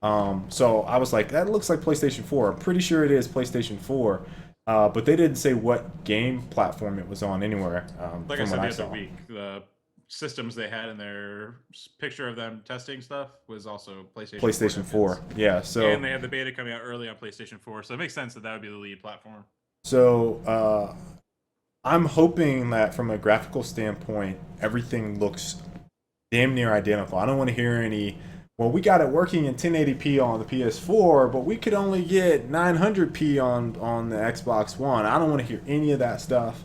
So I was like, that looks like PlayStation 4. I'm pretty sure it is PlayStation 4. But they didn't say what game platform it was on anywhere. Like I said the other week, the systems they had in their picture of them testing stuff was also PlayStation 4. Yeah, so and they had the beta coming out early on PlayStation 4, so it makes sense that would be the lead platform. So I'm hoping that from a graphical standpoint, everything looks damn near identical. I don't want to hear any, well, we got it working in 1080p on the PS4, but we could only get 900p on the Xbox One. I don't want to hear any of that stuff.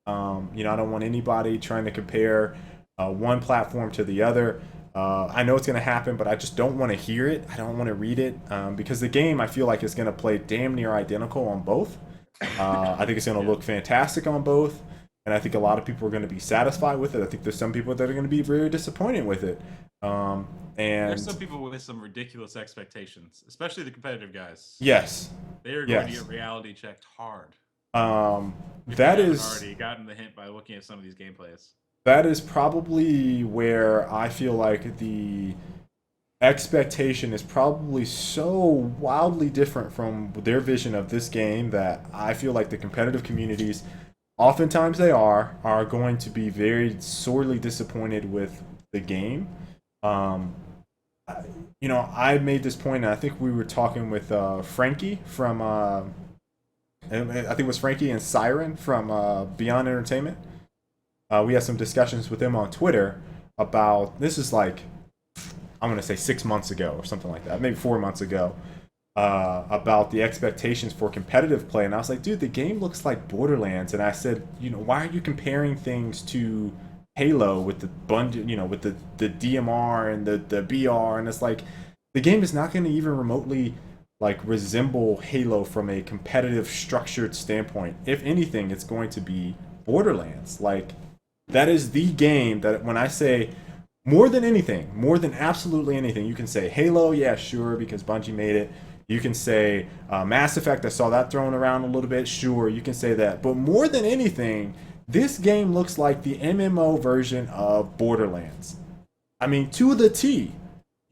I don't want anybody trying to compare one platform to the other. I know it's going to happen, but I just don't want to hear it. I don't want to read it because the game, I feel like, is going to play damn near identical on both. I think it's going to look fantastic on both, and I think a lot of people are going to be satisfied with it. I think there's some people that are going to be very disappointed with it. And there's some people with some ridiculous expectations, especially the competitive guys. Yes. They are going to get reality checked hard. That is already gotten the hint by looking at some of these gameplays. That is probably where I feel like the expectation is probably so wildly different from their vision of this game that I feel like the competitive communities, oftentimes they are going to be very sorely disappointed with the game. I made this point, and I think we were talking with Frankie from, I think it was Frankie and Siren from Beyond Entertainment. We had some discussions with them on Twitter about, this is like, I'm going to say 6 months ago or something like that, maybe 4 months ago, about the expectations for competitive play. And I was like, dude, the game looks like Borderlands. And I said, why are you comparing things to Halo with the Bungie, with the DMR and the BR? And it's like, the game is not going to even remotely like resemble Halo from a competitive structured standpoint. If anything, it's going to be Borderlands. Like, that is the game that when I say more than anything, more than absolutely anything, you can say Halo, yeah, sure, because Bungie made it. You can say Mass Effect, I saw that thrown around a little bit, sure, you can say that. But more than anything, this game looks like the MMO version of Borderlands. I mean, to the T.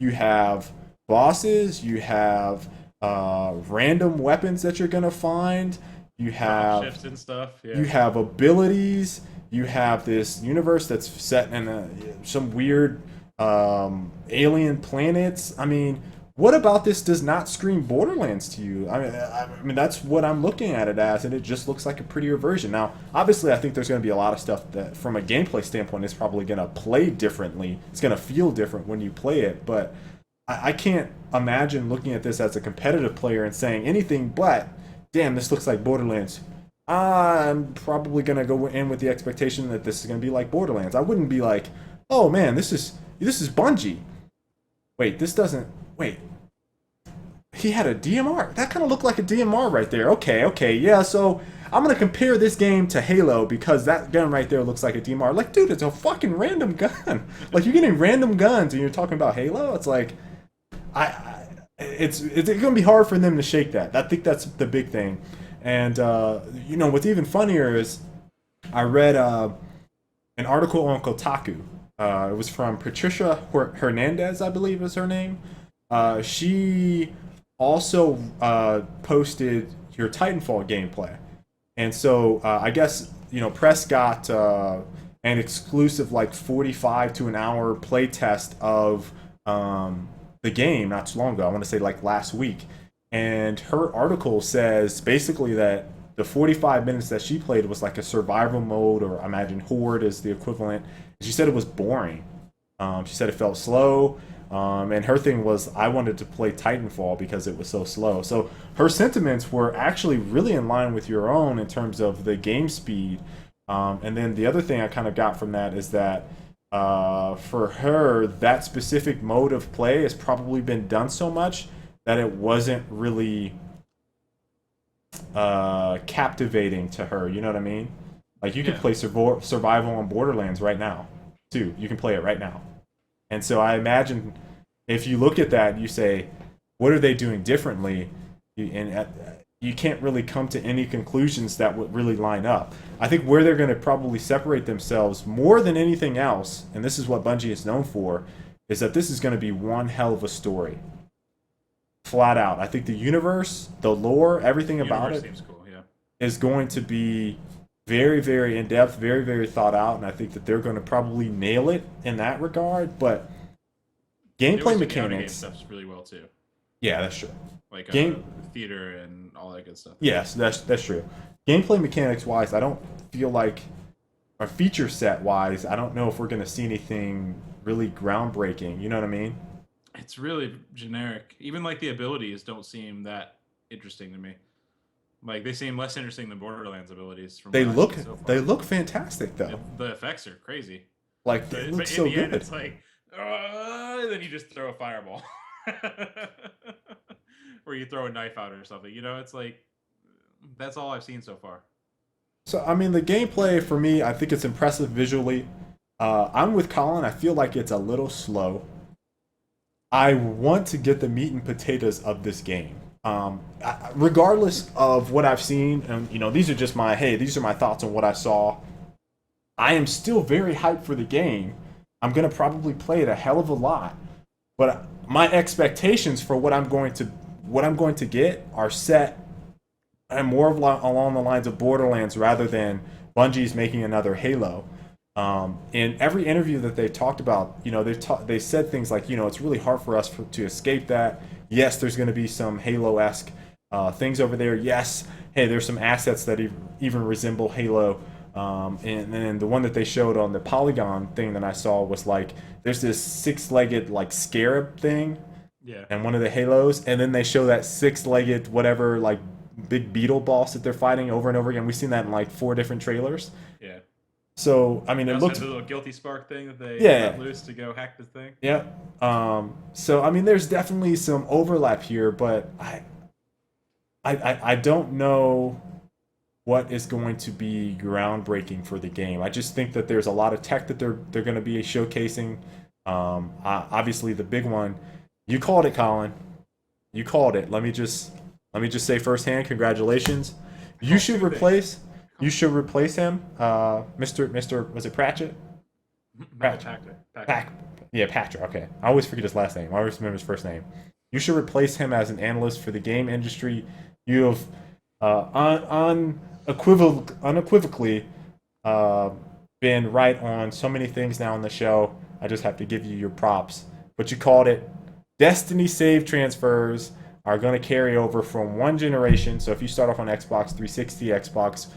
You have bosses, you have random weapons that you're gonna find, you have shifts and stuff. Yeah. you have abilities, you have this universe that's set in some weird alien planets. I mean, what about this does not scream Borderlands to you? I mean, that's what I'm looking at it as, and it just looks like a prettier version. Now, obviously, I think there's going to be a lot of stuff that, from a gameplay standpoint, is probably going to play differently. It's going to feel different when you play it, but I can't imagine looking at this as a competitive player and saying anything but, damn, this looks like Borderlands. I'm probably going to go in with the expectation that this is going to be like Borderlands. I wouldn't be like, oh man, this is Bungie. Wait, this doesn't... Wait. He had a DMR. That kind of looked like a DMR right there. Okay, yeah, so I'm going to compare this game to Halo because that gun right there looks like a DMR. Like, dude, it's a fucking random gun. Like, you're getting random guns and you're talking about Halo? It's like... It's going to be hard for them to shake that. I think that's the big thing. And, you know, what's even funnier is I read an article on Kotaku. It was from Patricia Hernandez, I believe is her name. She also posted your Titanfall gameplay. And so I guess, you know, Press got an exclusive like 45 to an hour play test of the game not too long ago. I want to say like last week. And her article says basically that the 45 minutes that she played was like a survival mode, or I imagine Horde is the equivalent. She said it was boring. She said it felt slow. And her thing was, I wanted to play Titanfall because it was so slow. So her sentiments were actually really in line with your own in terms of the game speed. And then the other thing I kind of got from that is that for her, that specific mode of play has probably been done so much that it wasn't really captivating to her. You know what I mean? Like, you can play survival on Borderlands right now, too. You can play it right now. And so I imagine if you look at that and you say, what are they doing differently? And you can't really come to any conclusions that would really line up. I think where they're going to probably separate themselves more than anything else, and this is what Bungie is known for, is that this is going to be one hell of a story. Flat out. I think the universe, the lore, everything about it seems cool, yeah. is going to be very, very in-depth, very, very thought out, and I think that they're going to probably nail it in that regard, but gameplay mechanics... stuff's really well, too. Yeah, that's true. Like theater and all that good stuff. Yes, that's true. Gameplay mechanics-wise, I don't feel like, or feature set-wise, I don't know if we're going to see anything really groundbreaking, you know what I mean? It's really generic. Even like the abilities don't seem that interesting to me. Like, they seem less interesting than Borderlands abilities. From they look fantastic though. The effects are crazy. Like, they look so good. End, it's like, then you just throw a fireball, or you throw a knife out or something. You know, it's like, that's all I've seen so far. So I mean, the gameplay for me, I think it's impressive visually. I'm with Colin. I feel like it's a little slow. I want to get the meat and potatoes of this game. Regardless of what I've seen, and you know, these are my thoughts on what I saw. I am still very hyped for the game. I'm gonna probably play it a hell of a lot, but my expectations for what I'm going to get are set and more along the lines of Borderlands rather than Bungie's making another Halo. In every interview that they talked about, you know, they said things like, you know, it's really hard for us to escape that. Yes, there's going to be some Halo-esque things over there. Yes, hey, there's some assets that even resemble Halo. And then the one that they showed on the Polygon thing that I saw was like, there's this six-legged like scarab thing. Yeah. And one of the Halos, and then they show that six-legged whatever like big beetle boss that they're fighting over and over again. We've seen that in like 4 different trailers. Yeah. So I mean, it looks the little guilty spark thing that they let loose to go hack this thing. Yeah. So I mean, there's definitely some overlap here, but I don't know what is going to be groundbreaking for the game. I just think that there's a lot of tech that they're going to be showcasing. Obviously, the big one, you called it, Colin. You called it. Let me just say firsthand, congratulations. You should replace him, Mr. Was it Pratchett? Yeah, Patrick. Okay, I always forget his last name. I always remember his first name. You should replace him as an analyst for the game industry. You have unequivocally been right on so many things now on the show. I just have to give you your props. But you called it. Destiny save transfers are going to carry over from one generation. So if you start off on Xbox 360, Xbox,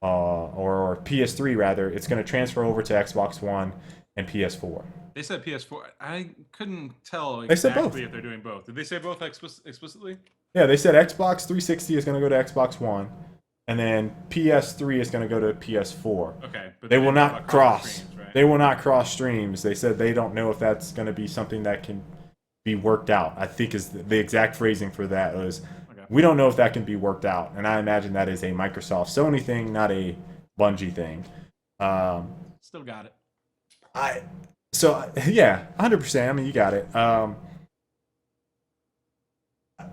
or PS3 rather, it's going to transfer over to Xbox One and PS4. They said PS4. I couldn't tell exactly if they're doing both. Did they say both explicitly? Yeah, they said Xbox 360 is going to go to Xbox One, and then PS3 is going to go to PS4. Okay, but they will not cross. Streams, right? They will not cross streams. They said they don't know if that's going to be something that can be worked out. I think is the exact phrasing for that was, okay, we don't know if that can be worked out, and I imagine that is a Microsoft Sony thing, not a Bungie thing. Still got it. Yeah, 100%. I mean, you got it.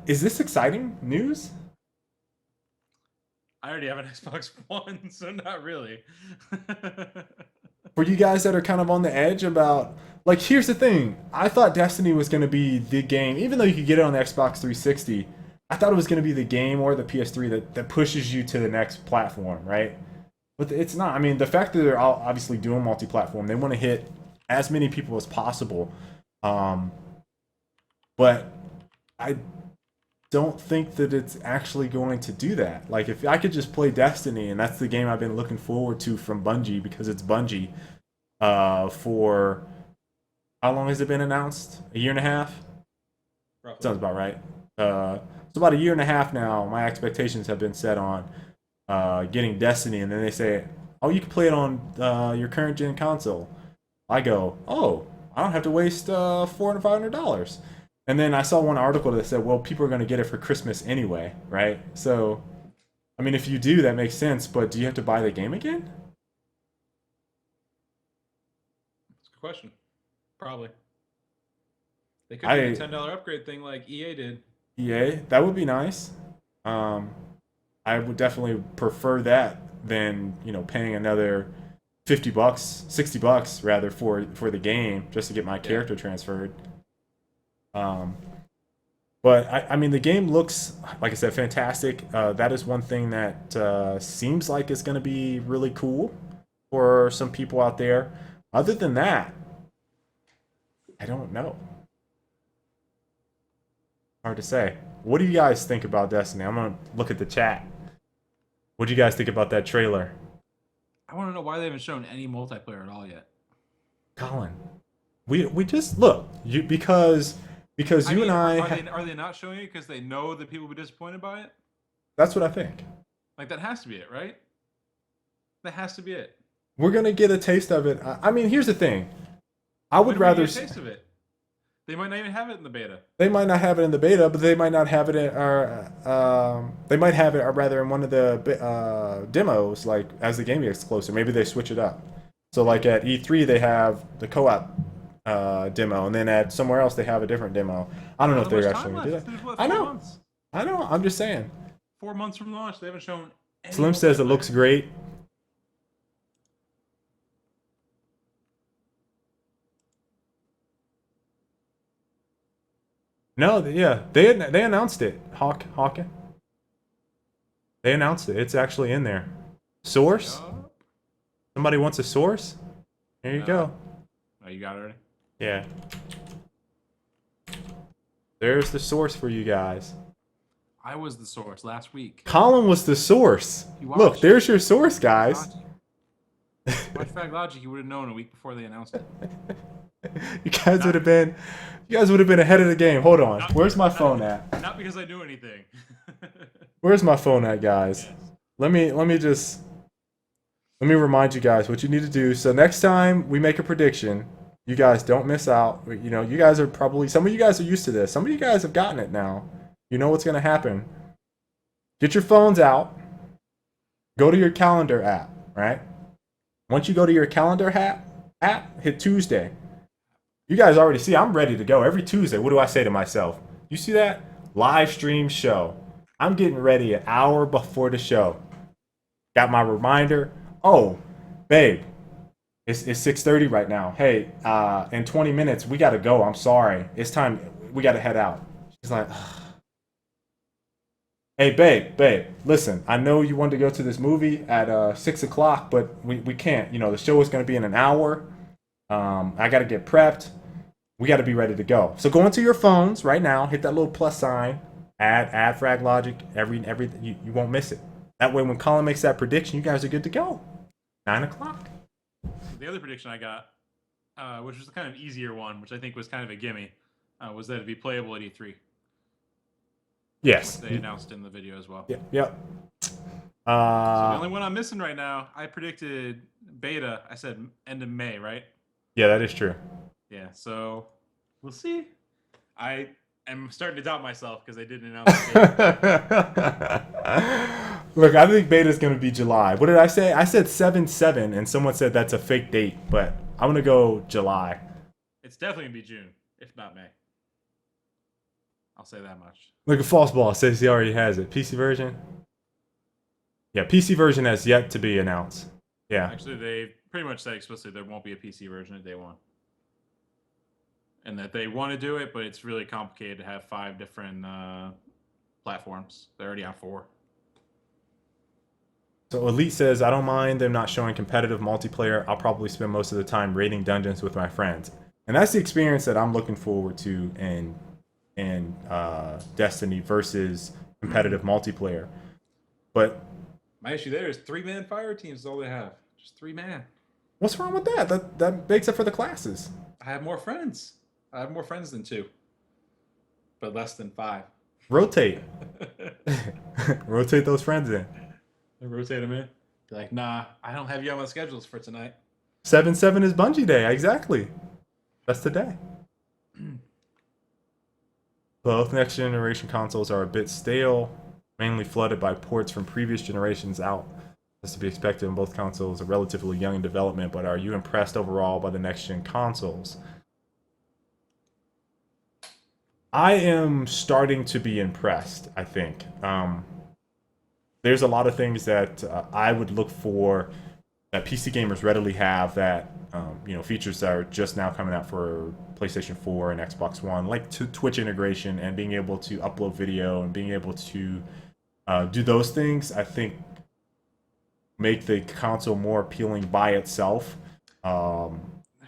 Is this exciting news? I already have an Xbox One, so not really. For you guys that are kind of on the edge about, like, here's the thing. I thought Destiny was going to be the game, even though you could get it on the Xbox 360, I thought it was going to be the game or the PS3 that pushes you to the next platform, right? But it's not. I mean, the fact that they're obviously doing multi-platform, they want to hit as many people as possible. But I don't think that it's actually going to do that. Like, if I could just play Destiny, and that's the game I've been looking forward to from Bungie, because it's Bungie, for how long has it been announced? A year and a half? Roughly. Sounds about right. It's about a year and a half now. My expectations have been set on getting Destiny, and then they say, oh, you can play it on your current gen console. I go, oh, I don't have to waste $400 or $500. And then I saw one article that said, well, people are going to get it for Christmas anyway, right? So, I mean, if you do, that makes sense, but do you have to buy the game again? That's a good question. Probably. They could do a $10 upgrade thing like EA did. EA? That would be nice. I would definitely prefer that than, paying another $50, $60 rather for the game just to get my character transferred. But I mean, the game looks, like I said, fantastic. That is one thing that seems like it's going to be really cool for some people out there. Other than that, I don't know. Hard to say. What do you guys think about Destiny? I'm going to look at the chat. What do you guys think about that trailer? I want to know why they haven't shown any multiplayer at all yet. Colin, we just look because you and I are they not showing it because they know that people will be disappointed by it? That's what I think. Like, that has to be it, right? That has to be it. We're gonna get a taste of it. I mean, here's the thing. I would rather get a taste of it. They might not even have it in the beta. They might not have it in the beta, but they might not have it in, they might have it, or rather, in one of the demos, like as the game gets closer. Maybe they switch it up. So, like at E3, they have the co-op demo, and then at somewhere else they have a different demo. I don't know if they're actually gonna do that. I know. I'm just saying. 4 months from launch, they haven't shown. Slim says it looks great. No, yeah, they announced it. Hawken. They announced it. It's actually in there. Source. Somebody wants a source. There you go. Oh, you got it already? Yeah. There's the source for you guys. I was the source last week. Colin was the source. Look, there's your source, guys. Watch Frag Logic, you would have known a week before they announced it. You guys would have been ahead of the game. Hold on. Where's my phone at? Not because I knew anything. Where's my phone at, guys? Yes. Let me remind you guys what you need to do. So next time we make a prediction, you guys don't miss out. You guys are probably, some of you guys are used to this. Some of you guys have gotten it now. You know what's going to happen. Get your phones out. Go to your calendar app, right? Once you go to your calendar app, hit Tuesday. You guys already see I'm ready to go. Every Tuesday, what do I say to myself? You see that? Live stream show. I'm getting ready an hour before the show. Got my reminder. Oh, babe, it's 6:30 right now. Hey, in 20 minutes, we got to go. I'm sorry. It's time. We got to head out. She's like, hey, babe, listen, I know you wanted to go to this movie at 6 o'clock, but we can't. You know, the show is going to be in an hour. I got to get prepped. We got to be ready to go. So go into your phones right now, hit that little plus sign, add Frag Logic, everything. You won't miss it. That way, when Colin makes that prediction, you guys are good to go. 9 o'clock. The other prediction I got, which was the kind of easier one, which I think was kind of a gimme, was that it'd be playable at E3. Yes. Which they announced in the video as well. Yep. So the only one I'm missing right now, I predicted beta. I said end of May, right? Yeah, that is true. Yeah, so we'll see. I am starting to doubt myself because they didn't announce the date. Look, I think beta is going to be July. What did I say? I said 7/7, and someone said that's a fake date, but I'm going to go July. It's definitely going to be June, if not May. I'll say that much. Look at False Ball says he already has it. PC version? Yeah, PC version has yet to be announced. Yeah. Actually, they pretty much said explicitly there won't be a PC version at day one. And that they want to do it, but it's really complicated to have 5 different platforms. They're already on 4. So Elite says, I don't mind them not showing competitive multiplayer. I'll probably spend most of the time raiding dungeons with my friends. And that's the experience that I'm looking forward to in Destiny versus competitive multiplayer. But my issue there is 3-man fire teams is all they have. Just 3 man. What's wrong with that? That makes up for the classes. I have more friends. I have more friends than 2. But less than 5. Rotate. Rotate those friends in. Rotate them in. Be like, nah, I don't have you on my schedules for tonight. 7/7 is Bungie Day. Exactly. That's today. Both next generation consoles are a bit stale, mainly flooded by ports from previous generations out. As to be expected, in both consoles are relatively young in development, but are you impressed overall by the next gen consoles? I am starting to be impressed, I think. There's a lot of things that I would look for that PC gamers readily have that, features that are just now coming out for PlayStation 4 and Xbox One, like Twitch integration and being able to upload video and being able to do those things, I think make the console more appealing by itself. There's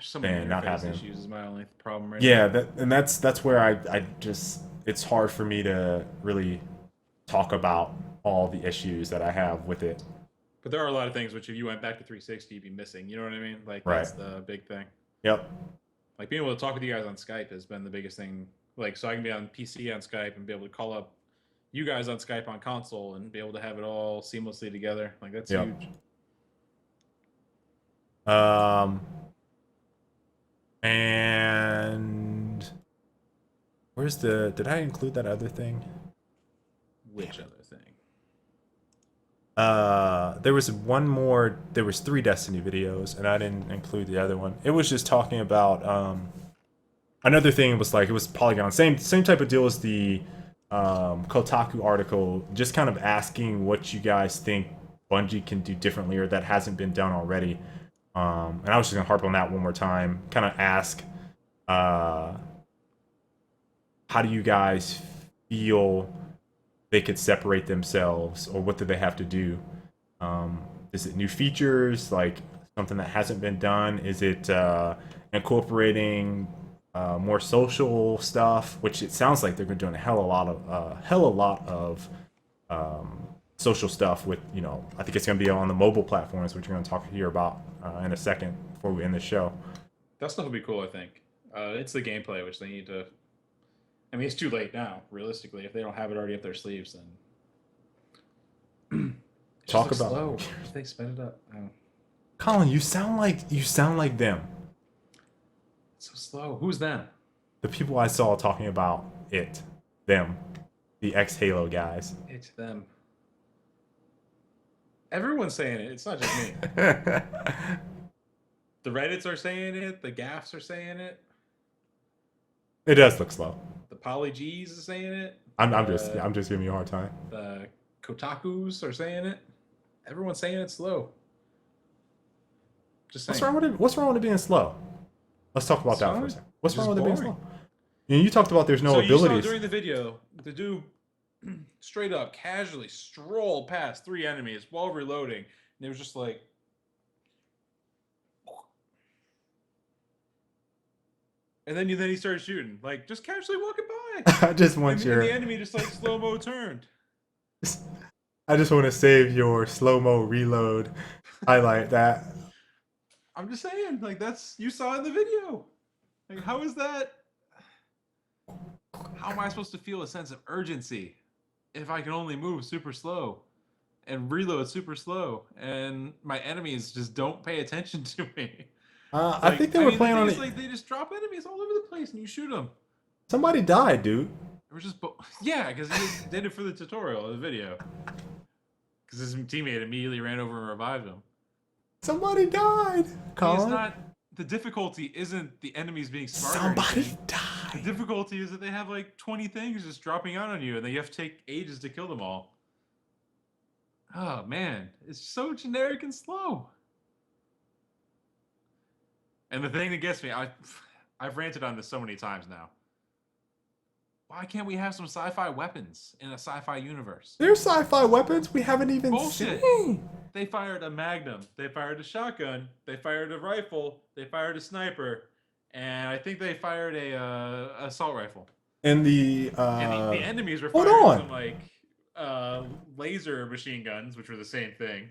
so many and not interface having issues is my only problem right yeah, now. that's where I just it's hard for me to really talk about all the issues that I have with it. But there are a lot of things which if you went back to 360 you'd be missing. You know what I mean? Like Right. that's the big thing. Yep. Like being able to talk with you guys on Skype has been the biggest thing. Like so I can be on PC on Skype and be able to call up you guys on Skype on console and be able to have it all seamlessly together. Like that's Yep. huge. And where's did I include that other thing? Which other thing? There was one more. There was 3 Destiny videos, and I didn't include the other one. It was just talking about another thing. Was like it was Polygon, same type of deal as the Kotaku article. Just kind of asking what you guys think Bungie can do differently or that hasn't been done already. And I was just gonna harp on that one more time. Kind of ask, how do you guys feel they could separate themselves, or what do they have to do? Is it new features, like something that hasn't been done? Is it incorporating more social stuff, which it sounds like they're doing a hell of a lot of social stuff with, I think it's going to be on the mobile platforms, which we're going to talk here about in a second before we end the show. That stuff would be cool, I think. It's the gameplay which they need to. I mean, it's too late now. Realistically, if they don't have it already up their sleeves, then Talk about slow. They sped it up. Oh. Colin, you sound like them. It's so slow. Who's them? The people I saw talking about them, the ex Halo guys. It's them. Everyone's saying it. It's not just me. The Reddits are saying it. The gaffs are saying it. It does look slow. The Poly G's are saying it. I'm just giving you a hard time. The Kotakus are saying it. Everyone's saying it's slow. Just saying. What's wrong with it being slow? Let's talk about that for a second. What's wrong with it being slow? And you talked about there's no abilities. You saw during the video, the dude straight up casually strolled past 3 enemies while reloading, and it was just like, and then he started shooting, like just casually walking by. I just want and the enemy just like slow-mo turned. I just want to save your slow-mo reload. Highlight that. I'm just saying, like you saw in the video. Like, how is that? How am I supposed to feel a sense of urgency if I can only move super slow and reload super slow, and my enemies just don't pay attention to me? I think they were playing on it. Like they just drop enemies all over the place and you shoot them. Somebody died, dude. It was just because he did it for the tutorial of the video. Because his teammate immediately ran over and revived him. Somebody died. Colin. The difficulty isn't the enemies being smarter. Somebody died. The difficulty is that they have like 20 things just dropping out on you, and then you have to take ages to kill them all. Oh man, it's so generic and slow. And the thing that gets me, I've ranted on this so many times now. Why can't we have some sci-fi weapons in a sci-fi universe? There's sci-fi weapons we haven't even seen. They fired a Magnum. They fired a shotgun. They fired a rifle. They fired a sniper. And I think they fired a assault rifle. And the enemies were firing some like laser machine guns, which were the same thing.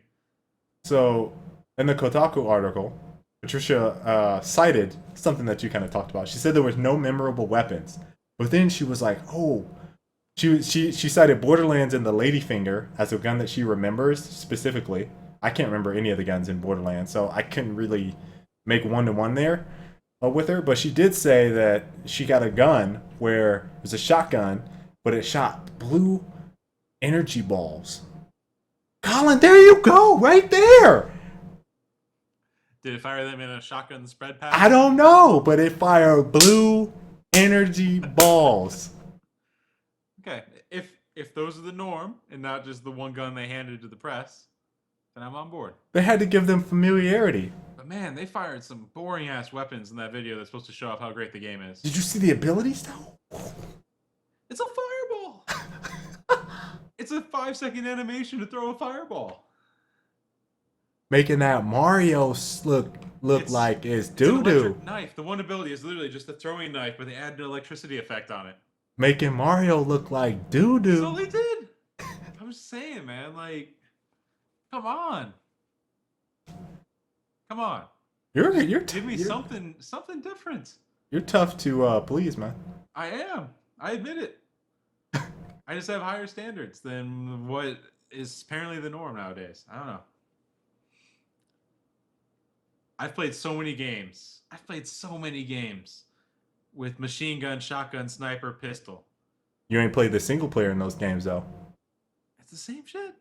So in the Kotaku article, Patricia cited something that you kind of talked about. She said there was no memorable weapons. But then she was like, oh, she cited Borderlands and the Ladyfinger as a gun that she remembers specifically. I can't remember any of the guns in Borderlands, so I couldn't really make one-to-one there with her. But she did say that she got a gun where it was a shotgun, but it shot blue energy balls. Colin, there you go, right there. Did it fire them in a shotgun spread pack? I don't know, but it fired blue energy balls. Okay, if those are the norm and not just the one gun they handed to the press, then I'm on board. They had to give them familiarity. But man, they fired some boring ass weapons in that video that's supposed to show off how great the game is. Did you see the abilities though? It's a fireball. It's a 5-second animation to throw a fireball. Making that Mario look like it's doo-doo. Knife. The one ability is literally just a throwing knife, but they added an electricity effect on it. Making Mario look like doo-doo. So they did. I'm just saying, man. Like, come on. Come on. Give me something different. You're tough to please, man. I am. I admit it. I just have higher standards than what is apparently the norm nowadays. I don't know. I've played so many games. With machine gun, shotgun, sniper, pistol. You ain't played the single player in those games, though. It's the same shit.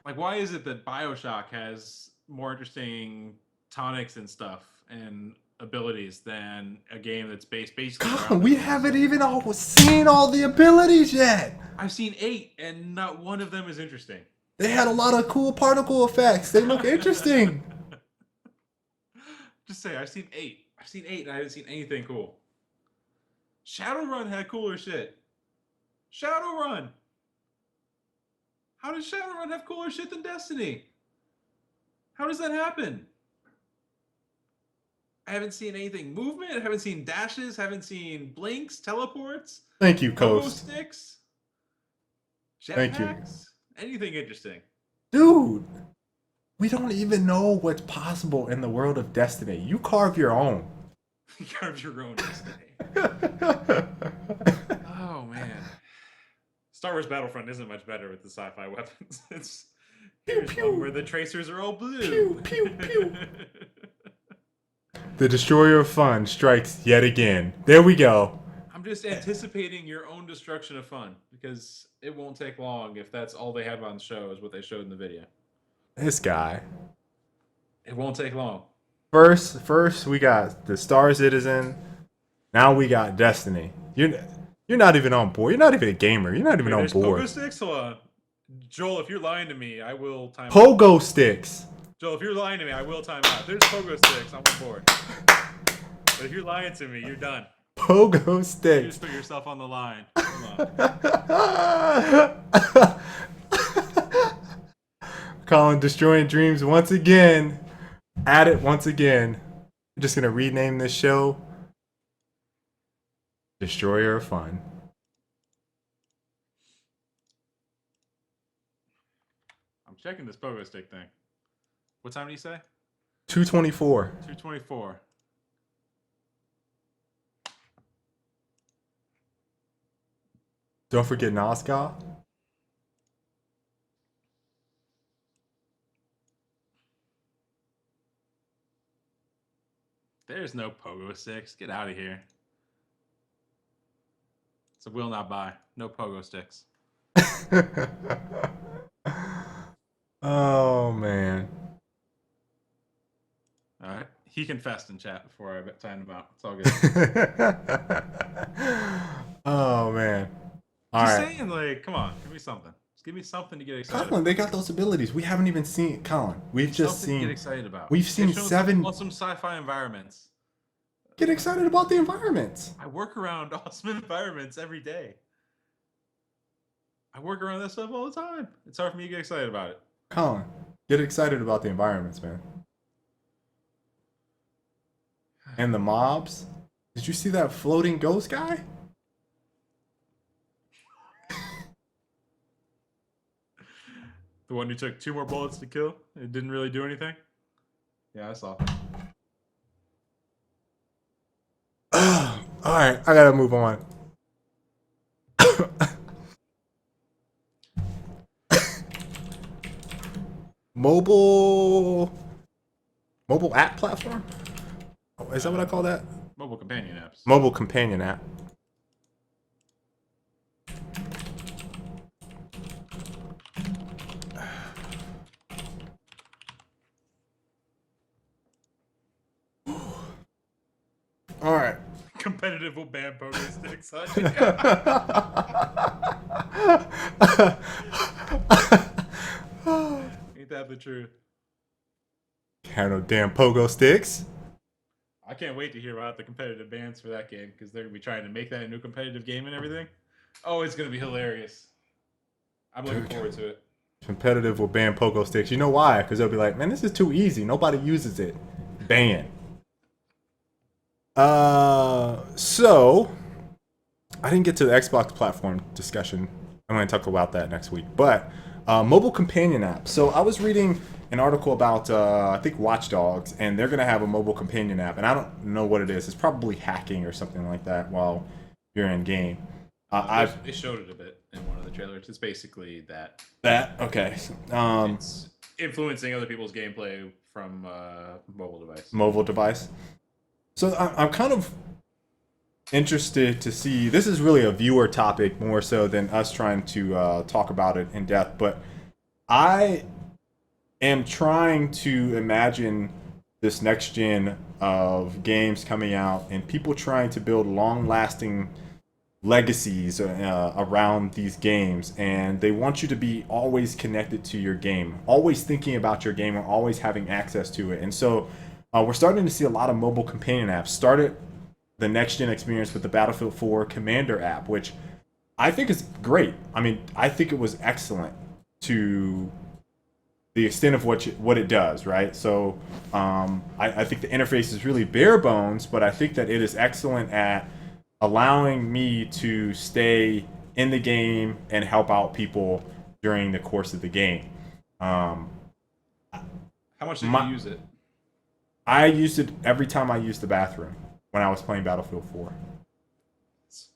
Like, why is it that BioShock has more interesting tonics and stuff and abilities than a game that's based basically around we haven't even seen all the abilities yet. I've seen 8, and not one of them is interesting. They had a lot of cool particle effects. They look interesting. Just say, I've seen 8, and I haven't seen anything cool. Shadowrun had cooler shit. Shadowrun! How does Shadowrun have cooler shit than Destiny? How does that happen? I haven't seen anything movement. I haven't seen dashes. Haven't seen blinks, teleports. Thank you, Pogo Coast. sticks. Thank you. Jetpacks. Anything interesting. Dude, we don't even know what's possible in the world of Destiny. You carve your own. You carve your own Destiny. Oh, man. Star Wars Battlefront isn't much better with the sci-fi weapons. It's pew, pew. One where the tracers are all blue. Pew, pew, pew. The Destroyer of Fun strikes yet again. There we go. I'm just anticipating your own destruction of fun, because it won't take long if that's all they have on the show is what they showed in the video. This guy. It won't take long. First we got the Star Citizen. Now we got Destiny. You're not even on board. You're not even a gamer. You're not even on board. Pogo sticks? Hold on. Joel, if you're lying to me, I will time out. Pogo sticks. Joel, if you're lying to me, I will time out. There's pogo sticks. I'm on board. But if you're lying to me, you're done. Pogo sticks. You just put yourself on the line. Come on. Colin destroying dreams once again. At it once again. I'm just gonna rename this show Destroyer of Fun. I'm checking this pogo stick thing. What time do you say? 2:24. 2:24. Don't forget Nazca. There's no pogo sticks. Get out of here. It's a will not buy. No pogo sticks. Oh man. All right. He confessed in chat before I timed him out. It's all good. Oh man. All Just right. saying, like, come on, give me something. Just give me something to get excited Colin, they got those abilities. We haven't even seen Colin. We've just something to seen. get excited about. We've seen seven. Some sci-fi environments. Get excited about the environments. I work around awesome environments every day. I work around that stuff all the time. It's hard for me to get excited about it. Colin, get excited about the environments, man. And the mobs. Did you see that floating ghost guy? The one who took 2 more bullets to kill? It didn't really do anything? Yeah, I saw. Alright, I gotta move on. Mobile app platform? Oh, is that what I call that? Mobile companion apps. Mobile companion app. All right. Competitive will ban pogo sticks. Ain't that the truth? Got no damn pogo sticks. I can't wait to hear about the competitive bans for that game because they're gonna be trying to make that a new competitive game and everything. Oh, it's gonna be hilarious. I'm looking forward to it. Competitive will ban pogo sticks. You know why? Because they'll be like, man, this is too easy. Nobody uses it. Ban. So I didn't get to the Xbox platform discussion. I'm going to talk about that next week. But mobile companion app. So I was reading an article about I think Watch Dogs, and they're going to have a mobile companion app, and I don't know what it is. It's probably hacking or something like that while you're in game. They showed it a bit in one of the trailers. It's basically that. Okay. It's influencing other people's gameplay from mobile device. Mobile device. So I'm kind of interested to see. This is really a viewer topic more so than us trying to talk about it in depth. But I am trying to imagine this next gen of games coming out and people trying to build long-lasting legacies around these games, and they want you to be always connected to your game, always thinking about your game, or always having access to it. And so we're starting to see a lot of mobile companion apps. Started the next gen experience with the Battlefield 4 Commander app, which I think is great. I mean, I think it was excellent to the extent of what it does, right? So I think the interface is really bare bones, but I think that it is excellent at allowing me to stay in the game and help out people during the course of the game. How much did you use it? I used it every time I used the bathroom when I was playing Battlefield 4.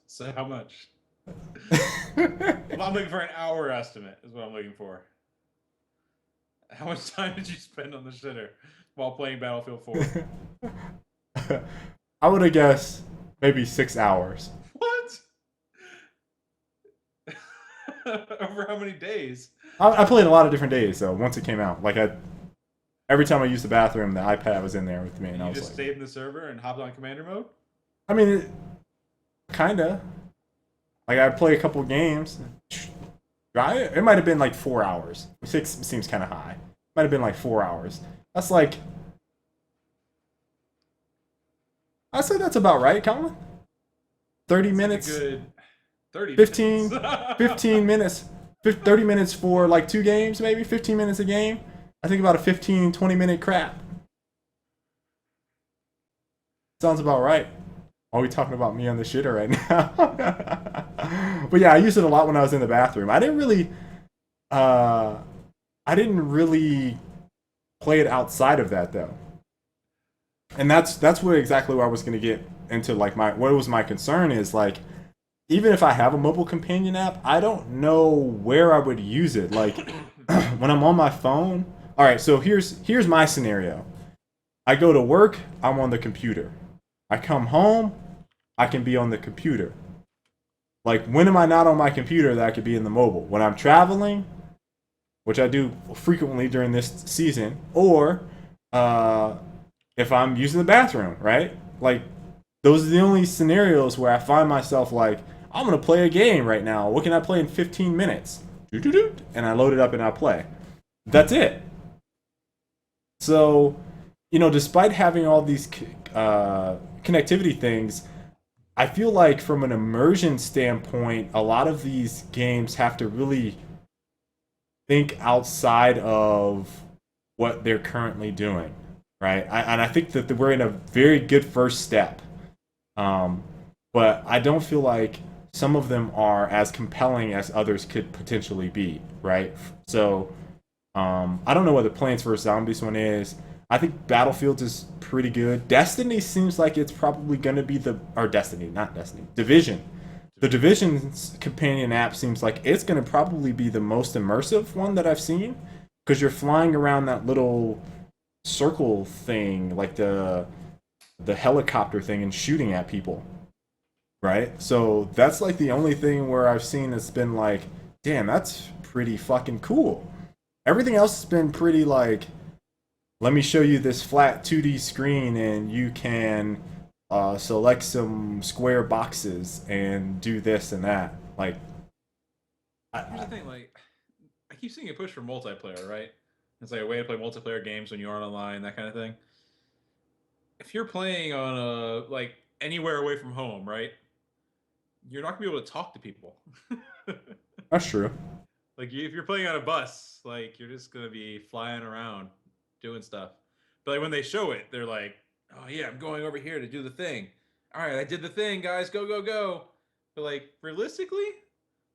So how much? I'm looking for an hour estimate is what I'm looking for. How much time did you spend on the shitter while playing Battlefield 4? I would have guessed maybe 6 hours. What? Over how many days? I played a lot of different days, though, once it came out. every time I used the bathroom, the iPad was in there with me, and I You was just like, stayed in the server and hopped on commander mode? I mean, kinda. Like I play a couple games. It might have been like 4 hours. 6 seems kind of high. Might have been like 4 hours. That's like, I say that's about right, Colin. 30 It's minutes. like a good 30 15, minutes. 15 minutes. 30 minutes for like 2 games, maybe 15 minutes a game. I think about a 15, 20-minute crap. Sounds about right. Are we talking about me on the shitter right now? But yeah, I used it a lot when I was in the bathroom. I didn't really play it outside of that though. And that's where exactly where I was going to get into like what was my concern is like, even if I have a mobile companion app, I don't know where I would use it. Like when I'm on my phone. All right, so here's my scenario. I go to work, I'm on the computer. I come home, I can be on the computer. Like when am I not on my computer that I could be in the mobile? When I'm traveling, which I do frequently during this season, or if I'm using the bathroom, right? Like those are the only scenarios where I find myself like, I'm gonna play a game right now. What can I play in 15 minutes? And I load it up and I play. That's it. So, despite having all these connectivity things, I feel like from an immersion standpoint, a lot of these games have to really think outside of what they're currently doing, right? And I think that we're in a very good first step. But I don't feel like some of them are as compelling as others could potentially be, right? So I don't know what the Plants vs. Zombies one is. I think Battlefields is pretty good. Destiny seems like it's probably going to be Division. The Division's companion app seems like it's going to probably be the most immersive one that I've seen, because you're flying around that little circle thing, like the helicopter thing, and shooting at people, right? So that's like the only thing where I've seen it's been like, damn, that's pretty fucking cool. Everything else has been pretty like, let me show you this flat 2D screen and you can select some square boxes and do this and that. Like, here's the thing, like, I keep seeing a push for multiplayer, right? It's like a way to play multiplayer games when you aren't online, that kind of thing. If you're playing on like anywhere away from home, right? You're not gonna be able to talk to people. That's true. Like if you're playing on a bus, like you're just gonna be flying around doing stuff. But like when they show it, they're like, "Oh yeah, I'm going over here to do the thing. All right, I did the thing, guys. Go go go." But like realistically,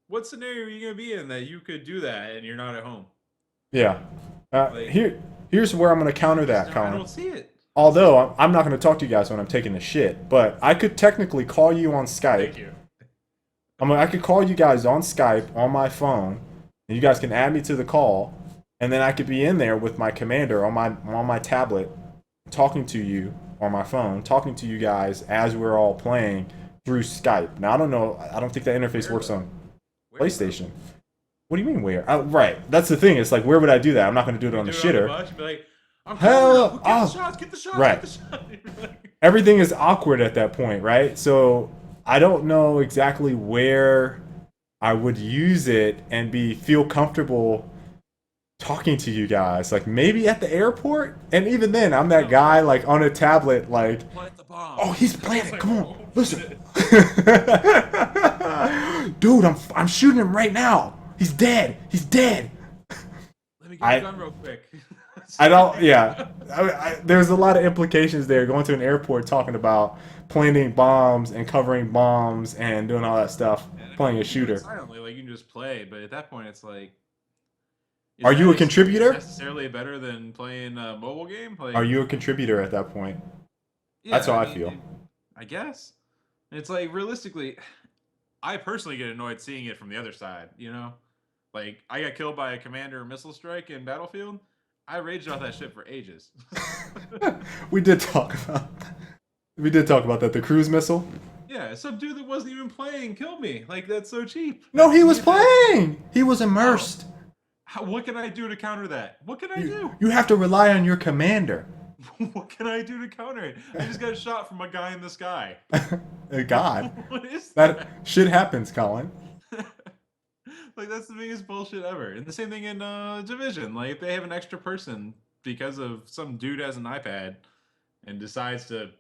what scenario are you gonna be in that you could do that and you're not at home? Yeah. Here's where I'm gonna counter that, Colin. I don't see it. Although I'm not gonna talk to you guys when I'm taking a shit, but I could technically call you on Skype. Thank you. I could call you guys on Skype on my phone, and you guys can add me to the call, and then I could be in there with my commander on my tablet, talking to you on my phone, talking to you guys as we're all playing through Skype. Now I don't know. I don't think that interface works on PlayStation. What do you mean where? Right. That's the thing. It's like, where would I do that? I'm not going to do it on the shitter. Get the shots. Right. Everything is awkward at that point, right? So I don't know exactly where I would use it and feel comfortable talking to you guys. Like maybe at the airport, and even then, I'm that guy like on a tablet, like, oh, he's planting. Come on, listen, dude, I'm shooting him right now. He's dead. He's dead. Let me get a gun real quick. I don't. Yeah, there's a lot of implications there. Going to an airport, talking about planting bombs and covering bombs and doing all that stuff, playing a shooter. Silently, like you can just play, but at that point, it's like, are you a contributor? Necessarily better than playing a mobile game? Like, are you a contributor at that point? Yeah, that's how I feel. I guess it's like realistically, I personally get annoyed seeing it from the other side. Like I got killed by a commander missile strike in Battlefield. I raged off that shit for ages. We did talk about that. The cruise missile. Yeah, some dude that wasn't even playing killed me. Like that's so cheap. No, he was playing. He was immersed. What can I do to counter that? What can I do? You have to rely on your commander. What can I do to counter it? I just got shot from a guy in the sky. God. What is That shit happens, Colin. Like, that's the biggest bullshit ever. And the same thing in Division. Like, they have an extra person because of some dude has an iPad and decides to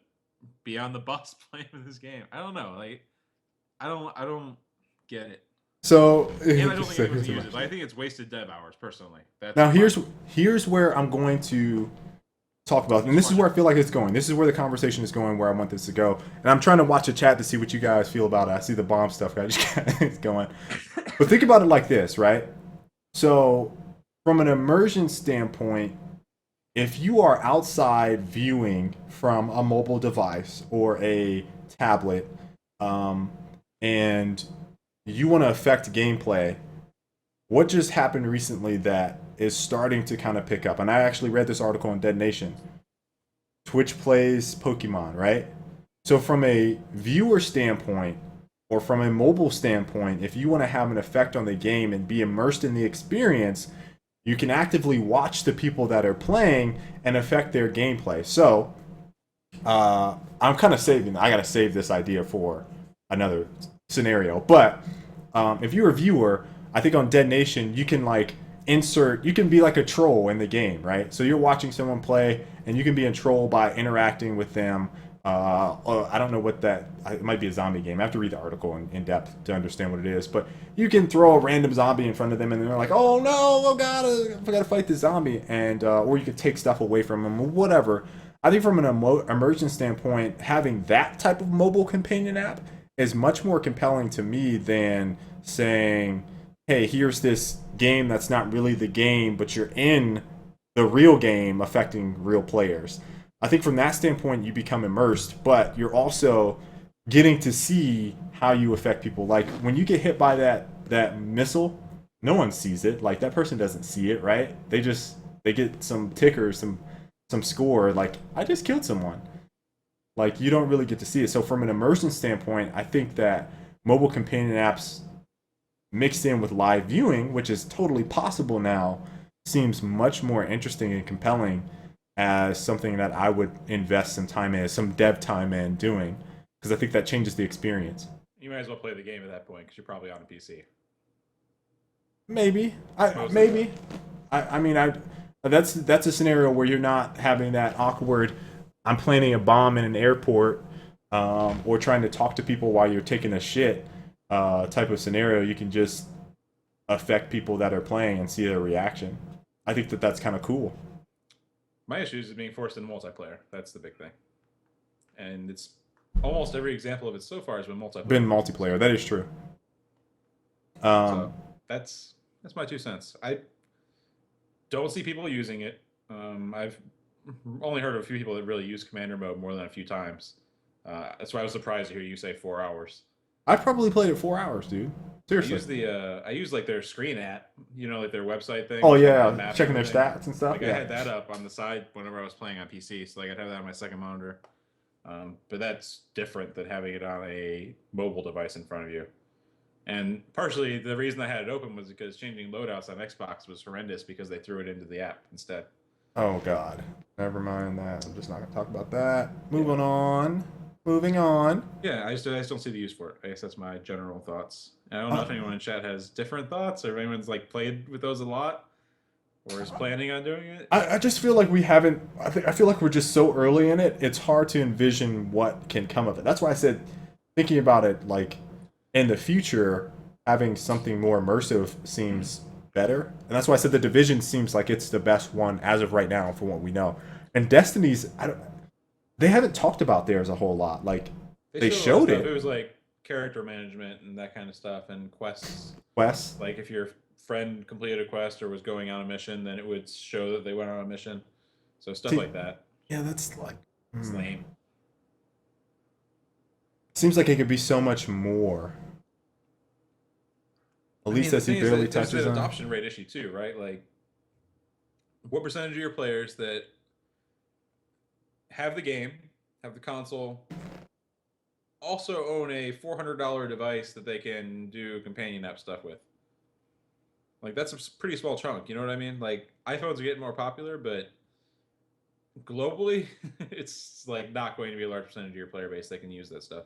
be on the bus playing this game. I don't know. Like, I don't get it. So And I don't think anyone uses it. I think it's wasted dev hours, personally. Now here's where I'm going to talk about, and this is where I feel like it's going. This is where the conversation is going, where I want this to go. And I'm trying to watch the chat to see what you guys feel about it. I see the bomb stuff guys is going. But think about it like this, right? So from an immersion standpoint, if you are outside viewing from a mobile device or a tablet, and you want to affect gameplay, what just happened recently that is starting to kind of pick up? And I actually read this article on Dead Nation. Twitch plays Pokemon, right? So from a viewer standpoint or from a mobile standpoint, if you want to have an effect on the game and be immersed in the experience, you can actively watch the people that are playing and affect their gameplay. So I'm kind of I got to save this idea for another scenario. But if you're a viewer, I think on Dead Nation, you can like you can be like a troll in the game, right? So you're watching someone play and you can be a troll by interacting with them. I don't know what it might be a zombie game. I have to read the article in depth to understand what it is. But you can throw a random zombie in front of them and they're like, oh no, oh god, I forgot to fight the zombie. And, or you could take stuff away from them or whatever. I think from an immersion standpoint, having that type of mobile companion app is much more compelling to me than saying, hey, here's this game that's not really the game, but you're in the real game affecting real players. I think from that standpoint, you become immersed, but you're also getting to see how you affect people. Like when you get hit by that missile, no one sees it. Like that person doesn't see it, right? They get some ticker, some score. Like I just killed someone. Like you don't really get to see it. So from an immersion standpoint, I think that mobile companion apps mixed in with live viewing, which is totally possible now, seems much more interesting and compelling as something that I would invest some time in, some dev time in doing, because I think that changes the experience. You might as well play the game at that point because you're probably on a PC. Maybe. That's a scenario where you're not having that awkward, I'm planting a bomb in an airport, or trying to talk to people while you're taking a shit type of scenario. You can just affect people that are playing and see their reaction. I think that's kind of cool. My issue is being forced into multiplayer. That's the big thing. And it's almost every example of it so far has been multiplayer. That is true. So that's my 2 cents. I don't see people using it. I've only heard of a few people that really use commander mode more than a few times. That's why I was surprised to hear you say 4 hours. I probably played it 4 hours, dude. Seriously. I use like their screen app, like their website thing. Oh yeah, checking their stats and stuff. Like I had that up on the side whenever I was playing on PC, so like I'd have that on my second monitor. But that's different than having it on a mobile device in front of you. And partially the reason I had it open was because changing loadouts on Xbox was horrendous because they threw it into the app instead. Oh god, never mind that. I'm just not gonna talk about that. Moving on. Yeah, I just don't see the use for it. I guess that's my general thoughts. And I don't know if anyone in chat has different thoughts, or if anyone's like played with those a lot, or is planning on doing it. I just feel like we haven't. I feel like we're just so early in it. It's hard to envision what can come of it. That's why I said, thinking about it, like in the future, having something more immersive seems better. And that's why I said the Division seems like it's the best one as of right now, from what we know. And Destiny's, they haven't talked about theirs a whole lot. Like they showed it. It was like character management and that kind of stuff, and quests. Like if your friend completed a quest or was going on a mission, then it would show that they went on a mission. So stuff like that. Yeah, that's like it's lame. Seems like it could be so much more. At least as he barely touches on. There's an adoption rate issue too, right? Like, what percentage of your players that have the game, have the console, also own a $400 device that they can do companion app stuff with? Like that's a pretty small chunk. You know what I mean? Like iPhones are getting more popular, but globally, it's like not going to be a large percentage of your player base that can use that stuff.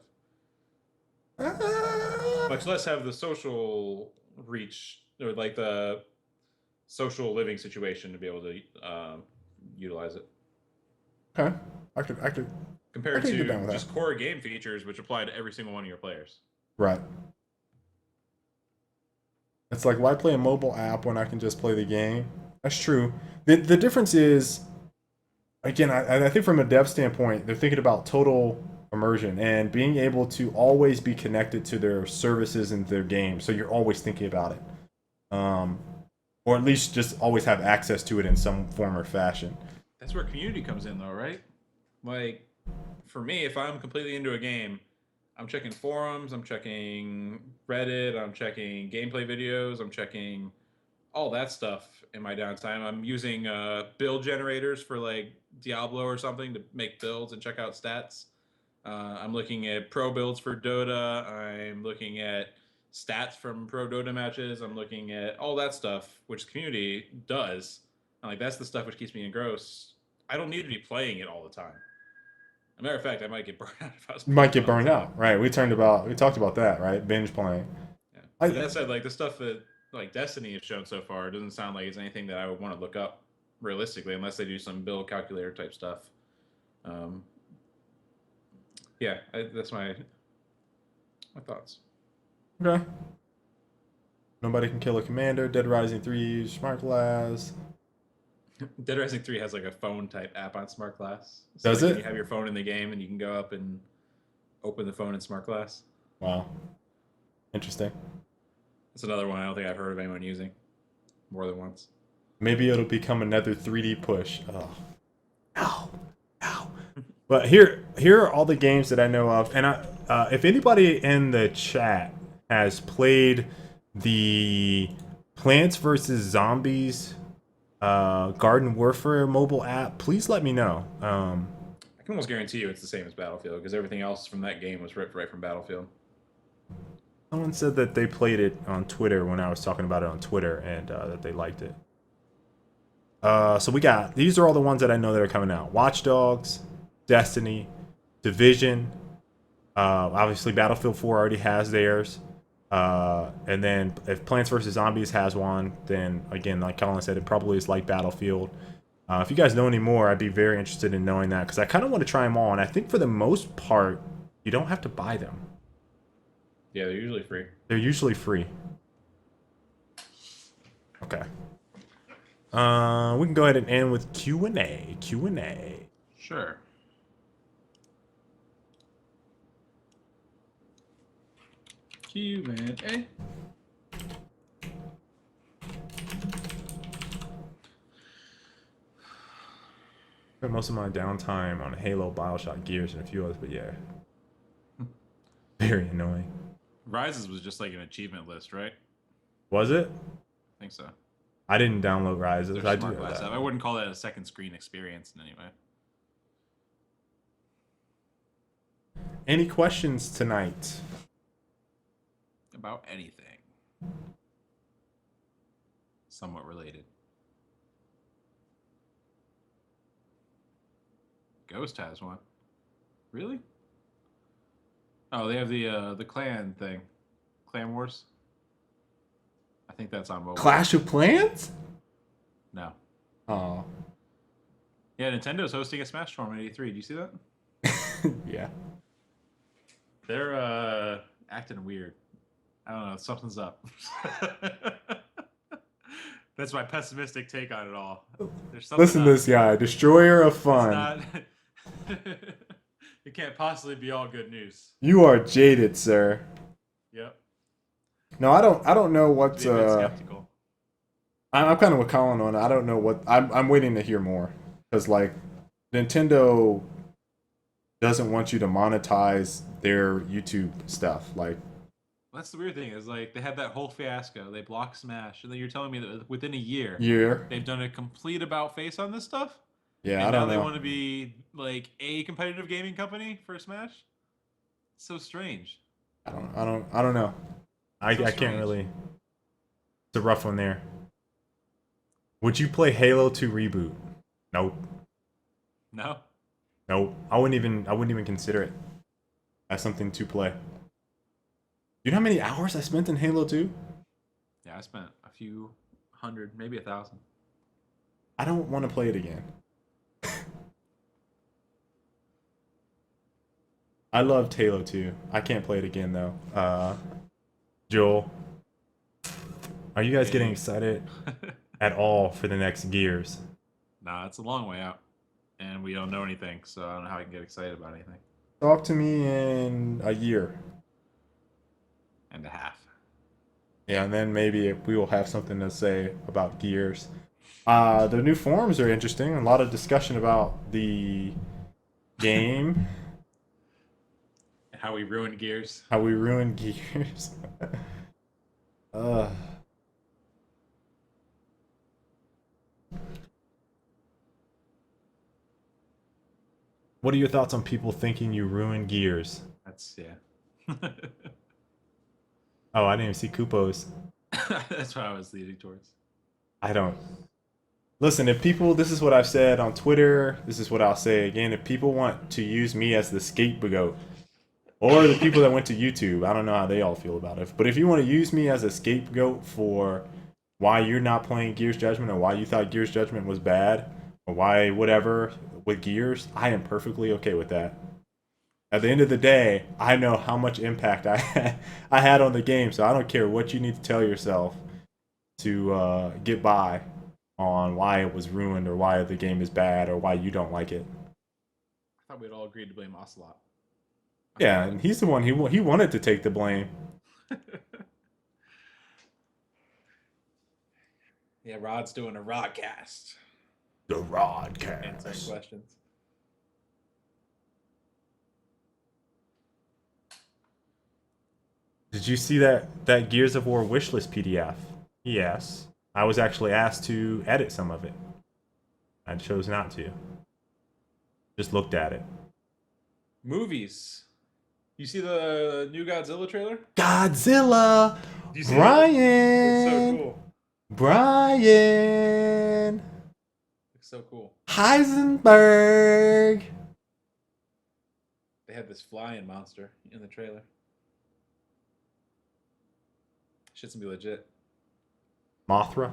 Much less have the social reach or like the social living situation to be able to utilize it. Okay, I could Compared get down to with just that. core game features, which apply to every single one of your players. Right. It's like, why play a mobile app when I can just play the game? That's true. The difference is, again, I think from a dev standpoint, they're thinking about total immersion and being able to always be connected to their services and their game. So you're always thinking about it. Or at least just always have access to it in some form or fashion. That's where community comes in, though, right? Like, for me, if I'm completely into a game, I'm checking forums, I'm checking Reddit, I'm checking gameplay videos, I'm checking all that stuff in my downtime. I'm using build generators for like Diablo or something to make builds and check out stats. I'm looking at pro builds for Dota. I'm looking at stats from pro Dota matches. I'm looking at all that stuff, which the community does. And like that's the stuff which keeps me engrossed. I don't need to be playing it all the time. As a matter of fact, I might get burned out if I was You might playing get it all the burned time. out, right? We talked about that, right? Binge playing. Yeah. I, But that said, like the stuff that like Destiny has shown so far doesn't sound like it's anything that I would want to look up realistically, unless they do some build calculator type stuff. Um, yeah, that's my thoughts. okay. Nobody can kill a commander. Dead Rising 3, Smart Glass. Dead Rising 3 has like a phone type app on Smart Glass. So Does like when it? you have your phone in the game and you can go up and open the phone in Smart Glass. Wow. Interesting. That's another one I don't think I've heard of anyone using more than once. Maybe it'll become another 3D push. Oh. No. No. But here are all the games that I know of, and if anybody in the chat has played the Plants vs Zombies Garden Warfare mobile app, please let me know. I can almost guarantee you it's the same as Battlefield because everything else from that game was ripped right from Battlefield. Someone said that they played it on Twitter when I was talking about it on Twitter, and that they liked it. So these are all the ones that I know that are coming out: Watch Dogs, Destiny, Division. Obviously, Battlefield 4 already has theirs. And then if Plants vs Zombies has one, then again, like Colin said, it probably is like Battlefield. If you guys know any more, I'd be very interested in knowing that because I kind of want to try them all. And I think for the most part, you don't have to buy them. Yeah, they're usually free. They're usually free. Okay. We can go ahead and end with Q&A. Q&A. Sure. Q&A. Spent most of my downtime on Halo, Bioshock, Gears, and a few others, but yeah. Very annoying. Rises was just like an achievement list, right? Was it? I think so. I didn't download Rises. There's I do smart know glass that. app. I wouldn't call that a second screen experience in any way. Any questions tonight? About anything. Somewhat related. Ghost has one. Really? Oh, they have the clan thing. Clan Wars? I think that's on mobile. Clash of Clans? No. Oh. Yeah, Nintendo's hosting a Smash tournament at E3. Do you see that? Yeah. They're acting weird. I don't know. Something's up. That's my pessimistic take on it all. There's something Listen to up. this guy, destroyer of It's fun. not. It can't possibly be all good news. You are jaded, sir. Yep. No, I don't know what. Be a bit skeptical. I'm kind of with Colin on it. I don't know what. I'm waiting to hear more because like Nintendo doesn't want you to monetize their YouTube stuff. Like That's the weird thing is like they had that whole fiasco. They blocked Smash, and then you're telling me that within a year they've done a complete about face on this stuff. Yeah, and I now don't they know. want to be like a competitive gaming company for Smash. It's so strange. I don't know. I can't really It's a rough one there. Would you play Halo 2 reboot? Nope. No. Nope. I wouldn't even consider it as something to play. You know how many hours I spent in Halo 2? Yeah, I spent a few hundred, maybe 1,000. I don't want to play it again. I loved Halo 2. I can't play it again though. Joel, are you guys getting excited at all for the next Gears? Nah, it's a long way out, and we don't know anything, so I don't know how I can get excited about anything. Talk to me in a year. And a half. Yeah, and then maybe we will have something to say about Gears. The new forums are interesting. A lot of discussion about the game. How we ruined Gears. How we ruined Gears. What are your thoughts on people thinking you ruined Gears? That's, yeah. Oh, I didn't even see Kupo's. That's what I was leading towards. I don't. Listen, if people, this is what I've said on Twitter, this is what I'll say again. If people want to use me as the scapegoat, or the people that went to YouTube, I don't know how they all feel about it. But if you want to use me as a scapegoat for why you're not playing Gears Judgment or why you thought Gears Judgment was bad or why whatever with Gears, I am perfectly okay with that. At the end of the day, I know how much impact I had on the game, so I don't care what you need to tell yourself to get by on why it was ruined or why the game is bad or why you don't like it. I thought we'd all agreed to blame Ocelot. Yeah, and he's the one, he wanted to take the blame. Yeah, Rod's doing a Rodcast. The Rodcast. Answering questions. Did you see that Gears of War wishlist PDF? Yes. I was actually asked to edit some of it. I chose not to. Just looked at it. Movies. You see the new Godzilla trailer? Godzilla! Do you see Brian! It? It's so cool. Brian! It's so cool. Heisenberg! They had this flying monster in the trailer. Shit's gonna be legit. Mothra?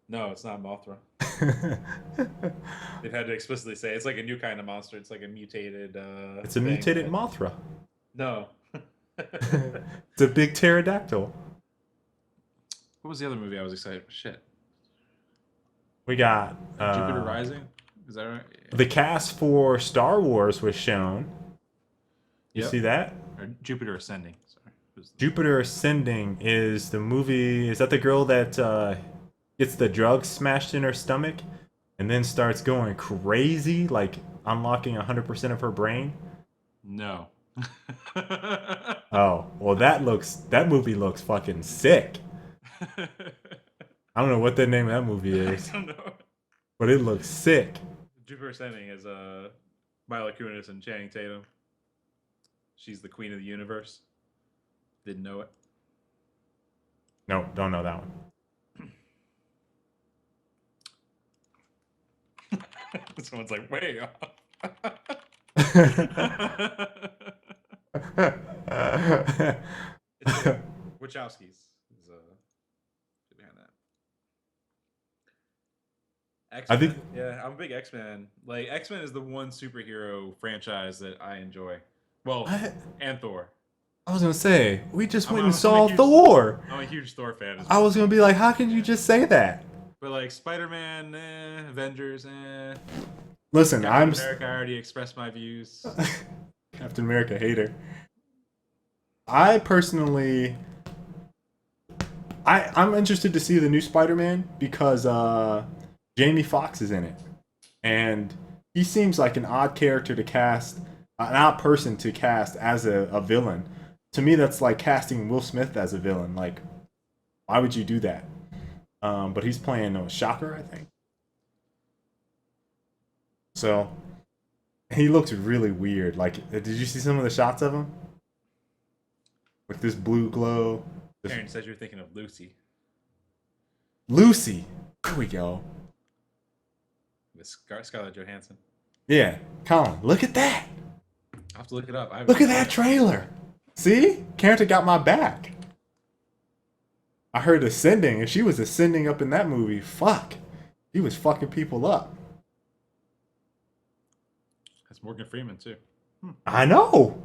No, it's not Mothra. They've had to explicitly say it's like a new kind of monster. It's like a mutated. It's a mutated Mothra. No. It's a big pterodactyl. What was the other movie I was excited for? Shit. We got Jupiter Rising. Is that right? The cast for Star Wars was shown. You see that? Or Jupiter Ascending. Sorry. Jupiter Ascending is the movie. Is that the girl that gets the drugs smashed in her stomach and then starts going crazy, like unlocking 100% of her brain? No. Oh, well, that movie looks fucking sick. I don't know what the name of that movie is. I don't know. But it looks sick. Jupiter Ascending is Mila Kunis and Channing Tatum. She's the queen of the universe. Didn't know it. No, don't know that one. Someone's like, way off. Wachowski's is behind that. X-Men, yeah, I'm a big X-Men. Like, X-Men is the one superhero franchise that I enjoy. Well, and Thor. I was gonna say, we just went and saw Thor. I'm a huge Thor fan as I well. was gonna be like, how can you just say that? But like Spider-Man, Avengers, Listen, Captain America, I already expressed my views. Captain America hater. I personally, I'm interested to see the new Spider-Man because Jamie Foxx is in it, and he seems like an odd character to cast, an odd person to cast as a villain. To me, that's like casting Will Smith as a villain. Like, why would you do that? But he's playing Shocker, I think. So he looks really weird. Like, did you see some of the shots of him? With this blue glow. Karen says you're thinking of Lucy. Lucy. There we go. With Skylar Johansson. Yeah, Colin, look at that. I have to look it up. Look at that trailer. See? Carrington got my back. I heard ascending, and she was ascending up in that movie. Fuck. She was fucking people up. That's Morgan Freeman, too. I know.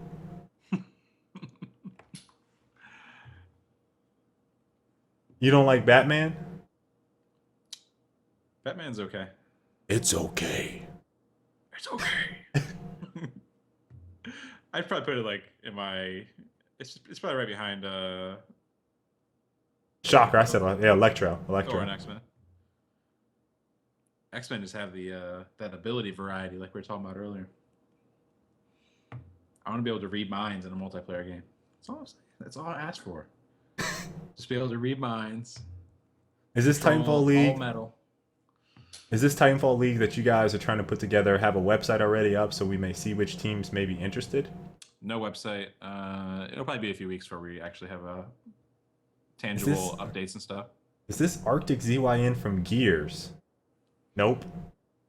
You don't like Batman? Batman's okay. It's okay. It's okay. I'd probably put it like in my. It's probably right behind. Shocker! I said Electro. Or an X-Men. X-Men just have the that ability variety, like we were talking about earlier. I want to be able to read minds in a multiplayer game. That's all I'm saying. That's all I ask for. Just be able to read minds. Is this Titanfall League? All metal. Is this Titanfall League that you guys are trying to put together have a website already up so we may see which teams may be interested? No website. It'll probably be a few weeks before we actually have a tangible updates and stuff. Is this Arctic ZYN from Gears? Nope.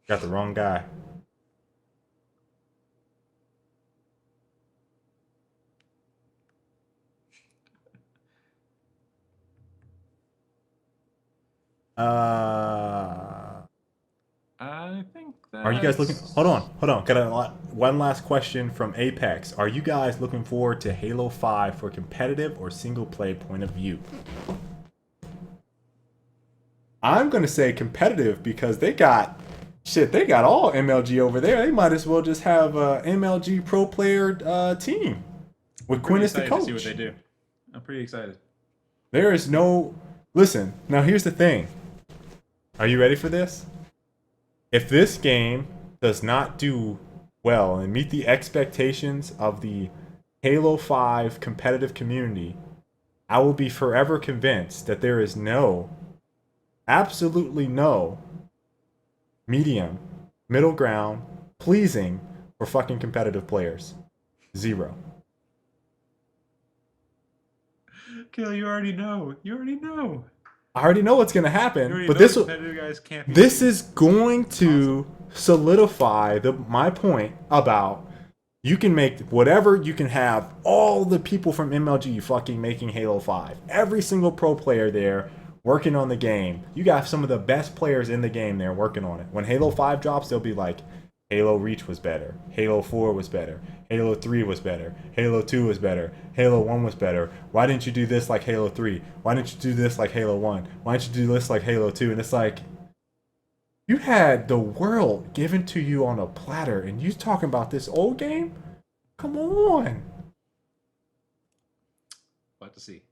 Got the wrong guy. I think that. Are you guys looking? Hold on. Got one last question from Apex. Are you guys looking forward to Halo 5 for competitive or single play point of view? I'm gonna say competitive because they got all MLG over there. They might as well just have a MLG pro player team with Quinn as the coach. To see what they do. I'm pretty excited. There is no. Listen. Now here's the thing. Are you ready for this? If this game does not do well and meet the expectations of the Halo 5 competitive community, I will be forever convinced that there is absolutely no medium, middle ground, pleasing for fucking competitive players. Zero. Kill, you already know. I already know what's going to happen, but this is going to solidify my point about you can make whatever, you can have all the people from MLG fucking making Halo 5. Every single pro player there working on the game. You got some of the best players in the game there working on it. When Halo 5 drops, they'll be like, Halo Reach was better. Halo 4 was better. Halo 3 was better. Halo 2 was better. Halo 1 was better. Why didn't you do this like Halo 3? Why didn't you do this like Halo 1? Why didn't you do this like Halo 2? And it's like, you had the world given to you on a platter, and you talking about this old game? Come on. What to see.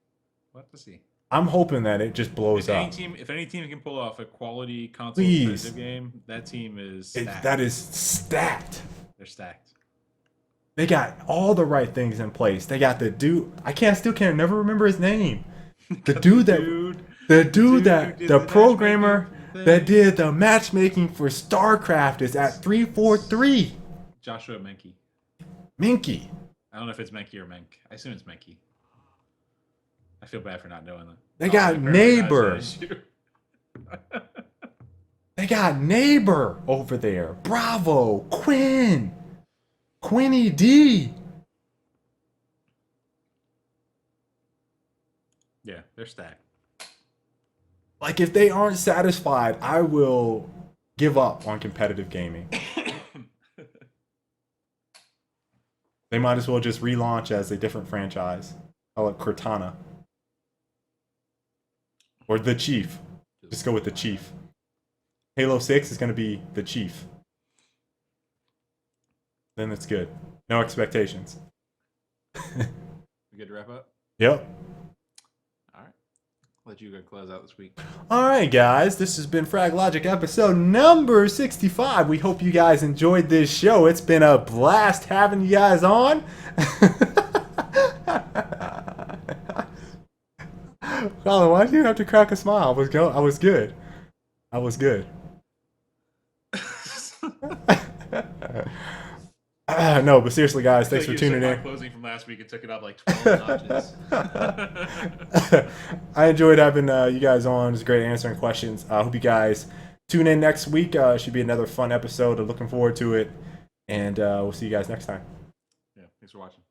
I'm hoping that it just blows up. If any team can pull off a quality console competitive game, that team is stacked. That is stacked. They're stacked. They got all the right things in place. They got the dude. Still can't never remember his name. The programmer that did the matchmaking for StarCraft is at 343. Joshua Menke. Minky. I don't know if it's Menke or Menk. I assume it's Menke. I feel bad for not knowing that. They got Neighbor. They got Neighbor over there. Bravo. Quinny D. Yeah, they're stacked. Like, if they aren't satisfied, I will give up on competitive gaming. They might as well just relaunch as a different franchise. Call it Cortana. Or The Chief. Just go with The Chief. Halo 6 is going to be The Chief. Then it's good. No expectations. We good to wrap up? Yep. All right. I'll let you go close out this week. All right, guys. This has been Frag Logic episode number 65. We hope you guys enjoyed this show. It's been a blast having you guys on. Colin, why did you have to crack a smile? I was good. No, but seriously, guys, I thanks feel for like tuning you in. took my closing from last week and took it up like 12 notches. I enjoyed having you guys on. It was great answering questions. I hope you guys tune in next week. It should be another fun episode. I'm looking forward to it. And we'll see you guys next time. Yeah, thanks for watching.